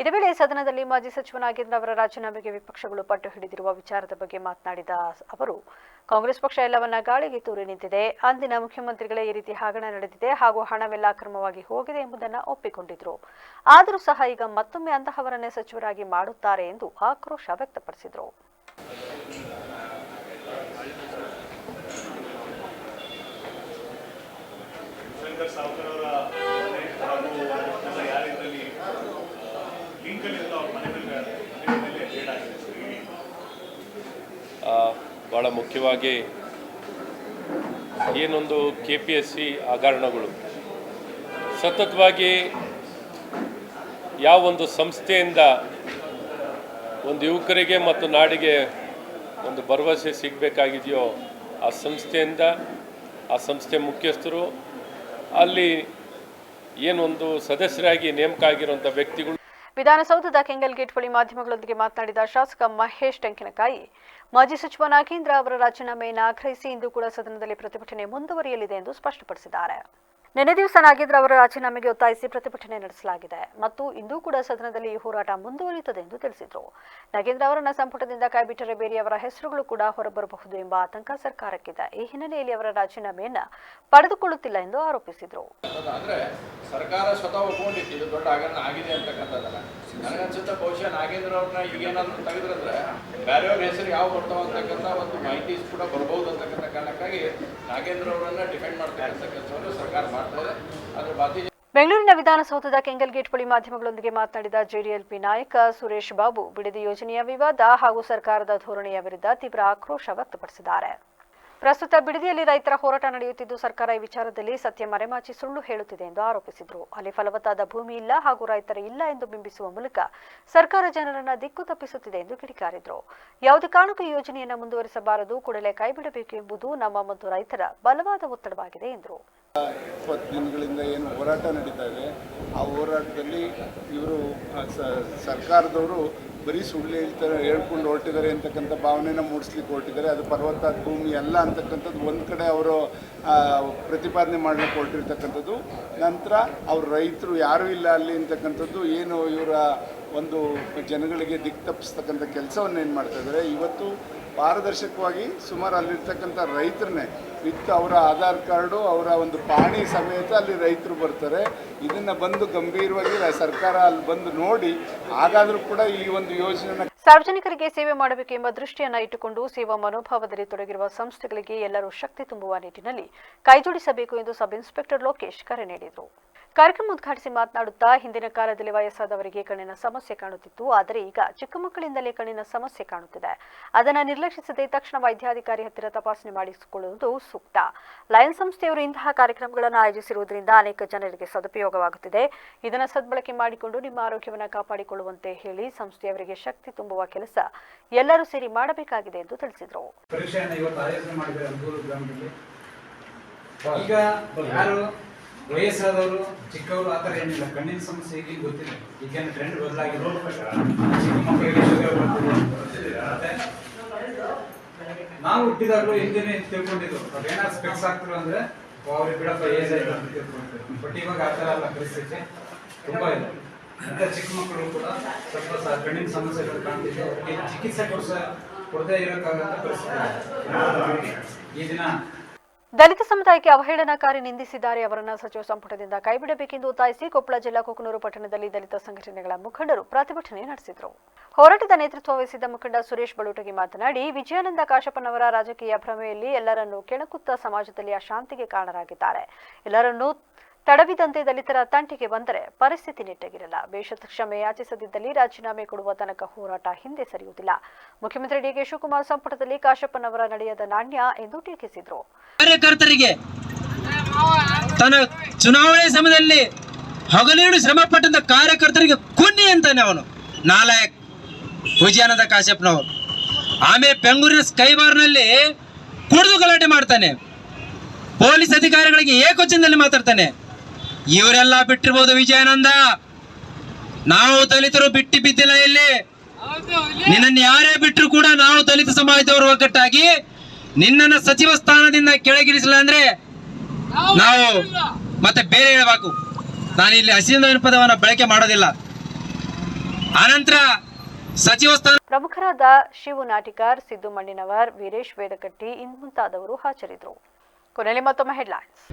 ಇದೇ ವೇಳೆ ಸದನದಲ್ಲಿ ಮಾಜಿ ಸಚಿವ ನಾಗೇಂದ್ರ ಅವರ ರಾಜೀನಾಮೆಗೆ ವಿಪಕ್ಷಗಳು ಪಟ್ಟು ಹಿಡಿದಿರುವ ವಿಚಾರದ ಬಗ್ಗೆ ಮಾತನಾಡಿದ ಅವರು, ಕಾಂಗ್ರೆಸ್ ಪಕ್ಷ ಎಲ್ಲವನ್ನ ಗಾಳಿಗೆ ತೂರಿ ನಿಂತಿದೆ. ಅಂದಿನ ಮುಖ್ಯಮಂತ್ರಿಗಳೇ ಈ ರೀತಿ ಹಗರಣ ನಡೆದಿದೆ ಹಾಗೂ ಹಣವೆಲ್ಲ ಅಕ್ರಮವಾಗಿ ಹೋಗಿದೆ ಎಂಬುದನ್ನು ಒಪ್ಪಿಕೊಂಡಿದ್ರು. ಆದರೂ ಸಹ ಈಗ ಮತ್ತೊಮ್ಮೆ ಅಂತಹವರನ್ನೇ ಸಚಿವರಾಗಿ ಮಾಡುತ್ತಾರೆ ಎಂದು ಆಕ್ರೋಶ ವ್ಯಕ್ತಪಡಿಸಿದರು. ಭಾಳ ಮುಖ್ಯವಾಗಿ ಏನೊಂದು KPSC ಹಗರಣಗಳು ಸತತವಾಗಿ ಯಾವೊಂದು ಸಂಸ್ಥೆಯಿಂದ ಒಂದು ಯುವಕರಿಗೆ ಮತ್ತು ನಾಡಿಗೆ ಒಂದು ಭರವಸೆ ಸಿಗಬೇಕಾಗಿದೆಯೋ ಆ ಸಂಸ್ಥೆಯಿಂದ ಆ ಸಂಸ್ಥೆ ಮುಖ್ಯಸ್ಥರು ಅಲ್ಲಿ ಏನೊಂದು ಸದಸ್ಯರಾಗಿ ನೇಮಕ ಆಗಿರುವಂಥ ವ್ಯಕ್ತಿಗಳು. ವಿಧಾನಸೌಧದ ಕೆಂಗಲ್ ಗೇಟ್ ಬಳಿ ಮಾಧ್ಯಮಗಳೊಂದಿಗೆ ಮಾತನಾಡಿದ ಶಾಸಕ ಮಹೇಶ್ ಟೆಂಕಿನಕಾಯಿ ಮಾಜಿ ಸಚಿವ ನಾಗೇಂದ್ರ ಅವರ ರಾಜೀನಾಮೆಯನ್ನು ಆಗ್ರಹಿಸಿ ಇಂದು ಕೂಡ ಸದನದಲ್ಲಿ ಪ್ರತಿಭಟನೆ ಮುಂದುವರಿಯಲಿದೆ ಎಂದು ಸ್ಪಷ್ಟಪಡಿಸಿದ್ದಾರೆ. ನಿನ್ನೆ ದಿವಸ ನಾಗೇಂದ್ರ ಅವರ ರಾಜೀನಾಮೆಗೆ ಒತ್ತಾಯಿಸಿ ಪ್ರತಿಭಟನೆ ನಡೆಸಲಾಗಿದೆ ಮತ್ತು ಇಂದು ಕೂಡ ಸದನದಲ್ಲಿ ಈ ಹೋರಾಟ ಮುಂದುವರಿಯುತ್ತದೆ ಎಂದು ತಿಳಿಸಿದರು. ನಾಗೇಂದ್ರ ಅವರನ್ನ ಸಂಪುಟದಿಂದ ಕೈಬಿಟ್ಟರೆ ಬೇರೆಯವರ ಹೆಸರುಗಳು ಕೂಡ ಹೊರಬರಬಹುದು ಎಂಬ ಆತಂಕ ಸರ್ಕಾರಕ್ಕಿದೆ. ಈ ಹಿನ್ನೆಲೆಯಲ್ಲಿ ಅವರ ರಾಜೀನಾಮೆಯನ್ನು ಪಡೆದುಕೊಳ್ಳುತ್ತಿಲ್ಲ ಎಂದು ಆರೋಪಿಸಿದರು. ಸರ್ಕಾರ ಸ್ವತಃ ಒಪ್ಕೊಂಡಿತ್ತು ಇದು ದೊಡ್ಡ ಹಗರಣ ಆಗಿದೆ ಅಂತಕ್ಕಂಥದ್ದಲ್ಲ. ನನಗನ್ಸುತ್ತೆ ಬಹುಶಃ ನಾಗೇಂದ್ರ ಅವ್ರನ್ನ ಈಗೇನಾದರೂ ತೆಗೆದ್ರಂದ್ರೆ ಬೇರೆಯವ್ರ ಹೆಸರು ಯಾವ ಬರ್ತಾವ ಅಂತಕ್ಕಂಥ ಒಂದು ಮಾಹಿತಿ ಕೂಡ ಬರ್ಬೋದು ಅಂತಕ್ಕಂಥ ಕಾರಣಕ್ಕಾಗಿ ನಾಗೇಂದ್ರ ಅವರನ್ನ ಡಿಫೆಂಡ್ ಮಾಡ್ತಕ್ಕಂಥ ಕೆಲಸವನ್ನು ಸರ್ಕಾರ ಮಾಡ್ತಾ ಇದೆ. ಅದ್ರ ಬಾಕಿ ಬೆಂಗಳೂರಿನ ವಿಧಾನಸೌಧದ ಕೆಂಗಲ್ ಗೇಟ್ ಬಳಿ ಮಾಧ್ಯಮಗಳೊಂದಿಗೆ ಮಾತನಾಡಿದ ಜೆಡಿಎಲ್ಪಿ ನಾಯಕ ಸುರೇಶ್ ಬಾಬು ಬಿಡದಿ ಯೋಜನೆಯ ವಿವಾದ ಹಾಗೂ ಸರ್ಕಾರದ ಧೋರಣೆಯ ವಿರುದ್ಧ ತೀವ್ರ ಆಕ್ರೋಶ ವ್ಯಕ್ತಪಡಿಸಿದ್ದಾರೆ. ಪ್ರಸ್ತುತ ಬಿಡದಿಯಲ್ಲಿ ರೈತರ ಹೋರಾಟ ನಡೆಯುತ್ತಿದ್ದು ಸರ್ಕಾರ ಈ ವಿಚಾರದಲ್ಲಿ ಸತ್ಯ ಮರೆಮಾಚಿ ಸುಳ್ಳು ಹೇಳುತ್ತಿದೆ ಎಂದು ಆರೋಪಿಸಿದರು. ಅಲ್ಲಿ ಫಲವತ್ತಾದ ಭೂಮಿ ಇಲ್ಲ ಹಾಗೂ ರೈತರ ಇಲ್ಲ ಎಂದು ಬಿಂಬಿಸುವ ಮೂಲಕ ಸರ್ಕಾರ ಜನರನ್ನ ದಿಕ್ಕು ತಪ್ಪಿಸುತ್ತಿದೆ ಎಂದು ಕಿಡಿಕಾರಿದರು. ಯಾವುದೇ ಕಾರಣಕ್ಕೂ ಈ ಯೋಜನೆಯನ್ನು ಮುಂದುವರಿಸಬಾರದು, ಕೂಡಲೇ ಕೈಬಿಡಬೇಕು ಎಂಬುದು ನಮ್ಮ ಮತ್ತು ರೈತರ ಬಲವಾದ ಒತ್ತಡವಾಗಿದೆ ಎಂದರು. 20 ದಿನಗಳಿಂದ ಏನು ಹೋರಾಟ ನಡೀತಾ ಇದೆ ಆ ಹೋರಾಟದಲ್ಲಿ ಇವರು ಸರ್ಕಾರದವರು ಬರೀ ಸುಳ್ಳು ಹೇಳ್ಕೊಂಡು ಹೊರಟಿದ್ದಾರೆ ಅಂತಕ್ಕಂಥ ಭಾವನೆನ ಮೂಡಿಸ್ಲಿಕ್ಕೆ ಹೊರಟಿದ್ದಾರೆ. ಅದು ಫಲವತ್ತಾದ ಭೂಮಿ ಅಲ್ಲ ಅಂತಕ್ಕಂಥದ್ದು ಒಂದು ಕಡೆ ಅವರು ಪ್ರತಿಪಾದನೆ ಮಾಡಲಿಕ್ಕೆ ಹೊರಟಿರ್ತಕ್ಕಂಥದ್ದು. ನಂತರ ಅವ್ರ ರೈತರು ಯಾರೂ ಇಲ್ಲ ಅಲ್ಲಿ ಅಂತಕ್ಕಂಥದ್ದು ಏನು ಇವರ ಒಂದು ಜನಗಳಿಗೆ ದಿಕ್ಕು ತಪ್ಪಿಸ್ತಕ್ಕಂಥ ಕೆಲಸವನ್ನು ಏನು ಮಾಡ್ತಾಯಿದ್ದಾರೆ. ಇವತ್ತು ಪಾರದರ್ಶಕವಾಗಿ ಸುಮಾರು ಅಲ್ಲಿರ್ತಕ್ಕಂಥ ರೈತರನ್ನೇ ವಿತ್ ಅವರ ಆಧಾರ್ ಕಾರ್ಡು ಅವರ ಒಂದು ಪಾಣಿ ಸಮೇತ ಅಲ್ಲಿ ರೈತರು ಬರ್ತಾರೆ. ಇದನ್ನು ಬಂದು ಗಂಭೀರವಾಗಿ ಸರ್ಕಾರ ಅಲ್ಲಿ ಬಂದು ನೋಡಿ ಹಾಗಾದರೂ ಕೂಡ ಈ ಒಂದು ಯೋಜನೆ ಸಾರ್ವಜನಿಕರಿಗೆ ಸೇವೆ ಮಾಡಬೇಕೆಂಬ ದೃಷ್ಟಿಯನ್ನು ಇಟ್ಟುಕೊಂಡು ಸೇವಾ ಮನೋಭಾವದಲ್ಲಿ ತೊಡಗಿರುವ ಸಂಸ್ಥೆಗಳಿಗೆ ಎಲ್ಲರೂ ಶಕ್ತಿ ತುಂಬುವ ನಿಟ್ಟಿನಲ್ಲಿ ಕೈಜೋಡಿಸಬೇಕು ಎಂದು ಸಬ್ ಇನ್ಸ್ಪೆಕ್ಟರ್ ಲೋಕೇಶ್ ಕರೆ ನೀಡಿದರು. ಕಾರ್ಯಕ್ರಮ ಉದ್ಘಾಟಿಸಿ ಮಾತನಾಡುತ್ತಾ ಹಿಂದಿನ ಕಾಲದಲ್ಲಿ ವಯಸ್ಸಾದವರಿಗೆ ಕಣ್ಣಿನ ಸಮಸ್ಯೆ ಕಾಣುತ್ತಿತ್ತು, ಆದರೆ ಈಗ ಚಿಕ್ಕ ಮಕ್ಕಳಿಂದಲೇ ಕಣ್ಣಿನ ಸಮಸ್ಯೆ ಕಾಣುತ್ತಿದೆ. ಅದನ್ನು ನಿರ್ಲಕ್ಷಿಸದೆ ತಕ್ಷಣ ವೈದ್ಯಾಧಿಕಾರಿ ಹತ್ತಿರ ತಪಾಸಣೆ ಮಾಡಿಸಿಕೊಳ್ಳುವುದು ಸೂಕ್ತ. ಲಯನ್ ಸಂಸ್ಥೆಯವರು ಇಂತಹ ಕಾರ್ಯಕ್ರಮಗಳನ್ನು ಆಯೋಜಿಸಿರುವುದರಿಂದ ಅನೇಕ ಜನರಿಗೆ ಸದುಪಯೋಗವಾಗುತ್ತಿದೆ. ಇದನ್ನು ಸದ್ಬಳಕೆ ಮಾಡಿಕೊಂಡು ನಿಮ್ಮ ಆರೋಗ್ಯವನ್ನು ಕಾಪಾಡಿಕೊಳ್ಳುವಂತೆ ಹೇಳಿ ಸಂಸ್ಥೆಯವರಿಗೆ ಶಕ್ತಿ ತುಂಬುವ ಕೆಲಸ ಎಲ್ಲರೂ ಸೇರಿ ಮಾಡಬೇಕಾಗಿದೆ ಎಂದು ತಿಳಿಸಿದರು. ವಯಸ್ಸಾದವರು ಚಿಕ್ಕವರು ಆ ಥರ ಏನಿಲ್ಲ, ಕಣ್ಣಿನ ಸಮಸ್ಯೆ ಈಗ ಗೊತ್ತಿಲ್ಲ. ಈಗೇನು ಟ್ರೆಂಡ್ ಬದಲಾಗಿದೆ, ಚಿಕ್ಕ ಮಕ್ಕಳಿಗೆ ಶುಗರ್ ಬರ್ತಿದೆ. ಮತ್ತೆ ನಾವು ಹುಟ್ಟಿದಾಗಲೂ ಹಿಂದೇನೆ ತಿಳ್ಕೊಂಡಿದ್ದು ಅವ್ರು ಏನಾದ್ರು ಸ್ಪೆಕ್ಸ್ ಆಗ್ತಿರು ಅಂದರೆ ಅವ್ರಿಗೆ ಬಿಡಪ್ಪ ಏಜ್ ಆಯ್ತು ಅಂತ ತಿಳ್ಕೊಂಡಿದ್ರು. ಬಟ್ ಇವಾಗ ಆ ಥರ ಎಲ್ಲ ಪರಿಸ್ಥಿತಿ ತುಂಬ ಇದೆ. ಮತ್ತು ಚಿಕ್ಕ ಮಕ್ಕಳು ಕೂಡ ಸ್ವಲ್ಪ ಕಣ್ಣಿನ ಸಮಸ್ಯೆಗಳು ಕಾಣ್ತಿದೆ. ಅವ್ರಿಗೆ ಚಿಕಿತ್ಸೆ ಕೊಡದೇ ಇರೋಕ್ಕಾಗಂಥ ಪರಿಸ್ಥಿತಿ ಈ ದಿನ. ದಲಿತ ಸಮುದಾಯಕ್ಕೆ ಅವಹೇಳನಕಾರಿ ನಿಂದಿಸಿದ್ದಾರೆ. ಅವರನ್ನು ಸಚಿವ ಸಂಪುಟದಿಂದ ಕೈಬಿಡಬೇಕೆಂದು ಒತ್ತಾಯಿಸಿ ಕೊಪ್ಪಳ ಜಿಲ್ಲಾ ಕುಕನೂರು ಪಟ್ಟಣದಲ್ಲಿ ದಲಿತ ಸಂಘಟನೆಗಳ ಮುಖಂಡರು ಪ್ರತಿಭಟನೆ ನಡೆಸಿದರು. ಹೋರಾಟದ ನೇತೃತ್ವ ವಹಿಸಿದ್ದ ಮುಖಂಡ ಸುರೇಶ್ ಬಳುಟಗಿ ಮಾತನಾಡಿ, ವಿಜಯಾನಂದ ಕಾಶಪ್ಪನವರ ರಾಜಕೀಯ ಭ್ರಮೆಯಲ್ಲಿ ಎಲ್ಲರನ್ನೂ ಕೆಣಕುತ್ತಾ ಸಮಾಜದಲ್ಲಿ ಅಶಾಂತಿಗೆ ಕಾರಣರಾಗಿದ್ದಾರೆ. ಎಲ್ಲರನ್ನೂ ತಡವಿದಂತೆ ದಲಿತರ ತಂಟೆಗೆ ಬಂದರೆ ಪರಿಸ್ಥಿತಿ ನೆಟ್ಟಗಿರಲ್ಲ. ಬೇಷತ್ ಕ್ಷಮೆ ಯಾಚಿಸದಿದ್ದಲ್ಲಿ ರಾಜೀನಾಮೆ ಕೊಡುವ ತನಕ ಹೋರಾಟ ಹಿಂದೆ ಸರಿಯುವುದಿಲ್ಲ. ಮುಖ್ಯಮಂತ್ರಿ ಡಿ ಕೆ ಶಿವಕುಮಾರ್ ಸಂಪುಟದಲ್ಲಿ ಕಾಶಪ್ಪನವರ ನಡೆಯದ ನಾಣ್ಯ ಎಂದು ಟೀಕಿಸಿದರು. ಕಾರ್ಯಕರ್ತರಿಗೆ ತನ್ನ ಚುನಾವಣೆ ಸಮಯದಲ್ಲಿ ಹಗಲಿರುಳು ಶ್ರಮ ಪಟ್ಟಂತ ಕಾರ್ಯಕರ್ತರಿಗೆ ಕುನ್ನಿ ಅಂತಾನೆ ಅವನು ನಾಲಾಯಕ್ ವಿಜಯಾನಂದ ಕಾಶ್ಯಪ್ನವರು. ಆಮೇಲೆ ಬೆಂಗಳೂರಿನ ಸ್ಕೈಬಾರ್ನಲ್ಲಿ ಕುಡಿದು ಗಲಾಟೆ ಮಾಡ್ತಾನೆ, ಪೊಲೀಸ್ ಅಧಿಕಾರಿಗಳಿಗೆ ಏಕವಚನದಲ್ಲಿ ಮಾತಾಡ್ತಾನೆ. ಇವರೆಲ್ಲ ಬಿಟ್ಟಿರ್ಬೋದು ವಿಜಯಾನಂದ, ನಾವು ದಲಿತರು ಬಿಟ್ಟು ಬಿದ್ದಿಲ್ಲ. ಇಲ್ಲಿ ನಿನ್ನನ್ನು ಯಾರೇ ಬಿಟ್ಟರು ಕೂಡ ನಾವು ದಲಿತ ಸಮಾಜದವರು ಒಗ್ಗಟ್ಟಾಗಿ ನಿನ್ನನ್ನು ಸಚಿವ ಸ್ಥಾನದಿಂದ ಕೆಳಗಿಳಿಸಿಲ್ಲ ಅಂದ್ರೆ ನಾವು ಮತ್ತೆ ಬೇರೆ ಹೇಳಬೇಕು. ನಾನು ಇಲ್ಲಿ ಹಸಿದ ಪದವನ್ನು ಬಳಕೆ ಮಾಡೋದಿಲ್ಲ. ಆನಂತರ ಸಚಿವ ಸ್ಥಾನ ಪ್ರಮುಖರಾದ ಶಿವು ನಾಟಿಕರ್, ಸಿದ್ದು ಮಣ್ಣಿನವರ್, ವೀರೇಶ್ ವೇದಕಟ್ಟಿ ಮುಂತಾದವರು ಹಾಜರಿದ್ದರು. ಕೊನೆಯಲ್ಲಿ ಮತ್ತೊಮ್ಮೆ ಹೆಡ್ಲೈನ್ಸ್.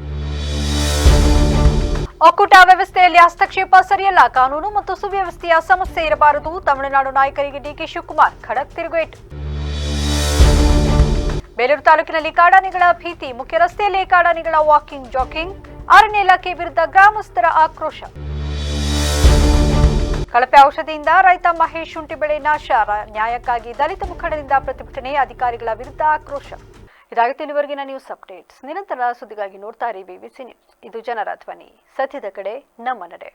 ಒಕ್ಕೂಟ ವ್ಯವಸ್ಥೆಯಲ್ಲಿ ಹಸ್ತಕ್ಷೇಪ ಸರಿಯಲ್ಲ, ಕಾನೂನು ಮತ್ತು ಸುವ್ಯವಸ್ಥೆಯ ಸಮಸ್ಯೆ ಇರಬಾರದು. ತಮಿಳುನಾಡು ನಾಯಕರಿಗೆ ಡಿಕೆ ಶಿವಕುಮಾರ್ ಖಡಕ್ ತಿರುಗೇಟು. ಬೇಲೂರು ತಾಲೂಕಿನಲ್ಲಿ ಕಾಡಾನೆಗಳ ಭೀತಿ, ಮುಖ್ಯ ರಸ್ತೆಯಲ್ಲೇ ಕಾಡಾನೆಗಳ ವಾಕಿಂಗ್ ಜಾಕಿಂಗ್. ಅರಣ್ಯ ಇಲಾಖೆ ವಿರುದ್ಧ ಗ್ರಾಮಸ್ಥರ ಆಕ್ರೋಶ. ಕಳಪೆ ಔಷಧಿಯಿಂದ ರೈತ ಮಹೇಶ್ ಶುಂಠಿ ಬೆಳೆ ನಾಶ, ನ್ಯಾಯಕ್ಕಾಗಿ ದಲಿತ ಮುಖಂಡರಿಂದ ಪ್ರತಿಭಟನೆ, ಅಧಿಕಾರಿಗಳ ವಿರುದ್ಧ ಆಕ್ರೋಶ. ಇದಾಗಿತ್ತು ಇಲ್ಲಿವರೆಗಿನ ನ್ಯೂಸ್ ಅಪ್ಡೇಟ್ಸ್. ನಿರಂತರ ಸುದ್ದಿಗಾಗಿ ನೋಡ್ತಾ ಇರಿ BBC ನ್ಯೂಸ್. ಇದು ಜನರ ಧ್ವನಿ, ಸತ್ಯದ ಕಡೆ ನಮ್ಮ ನಡೆ.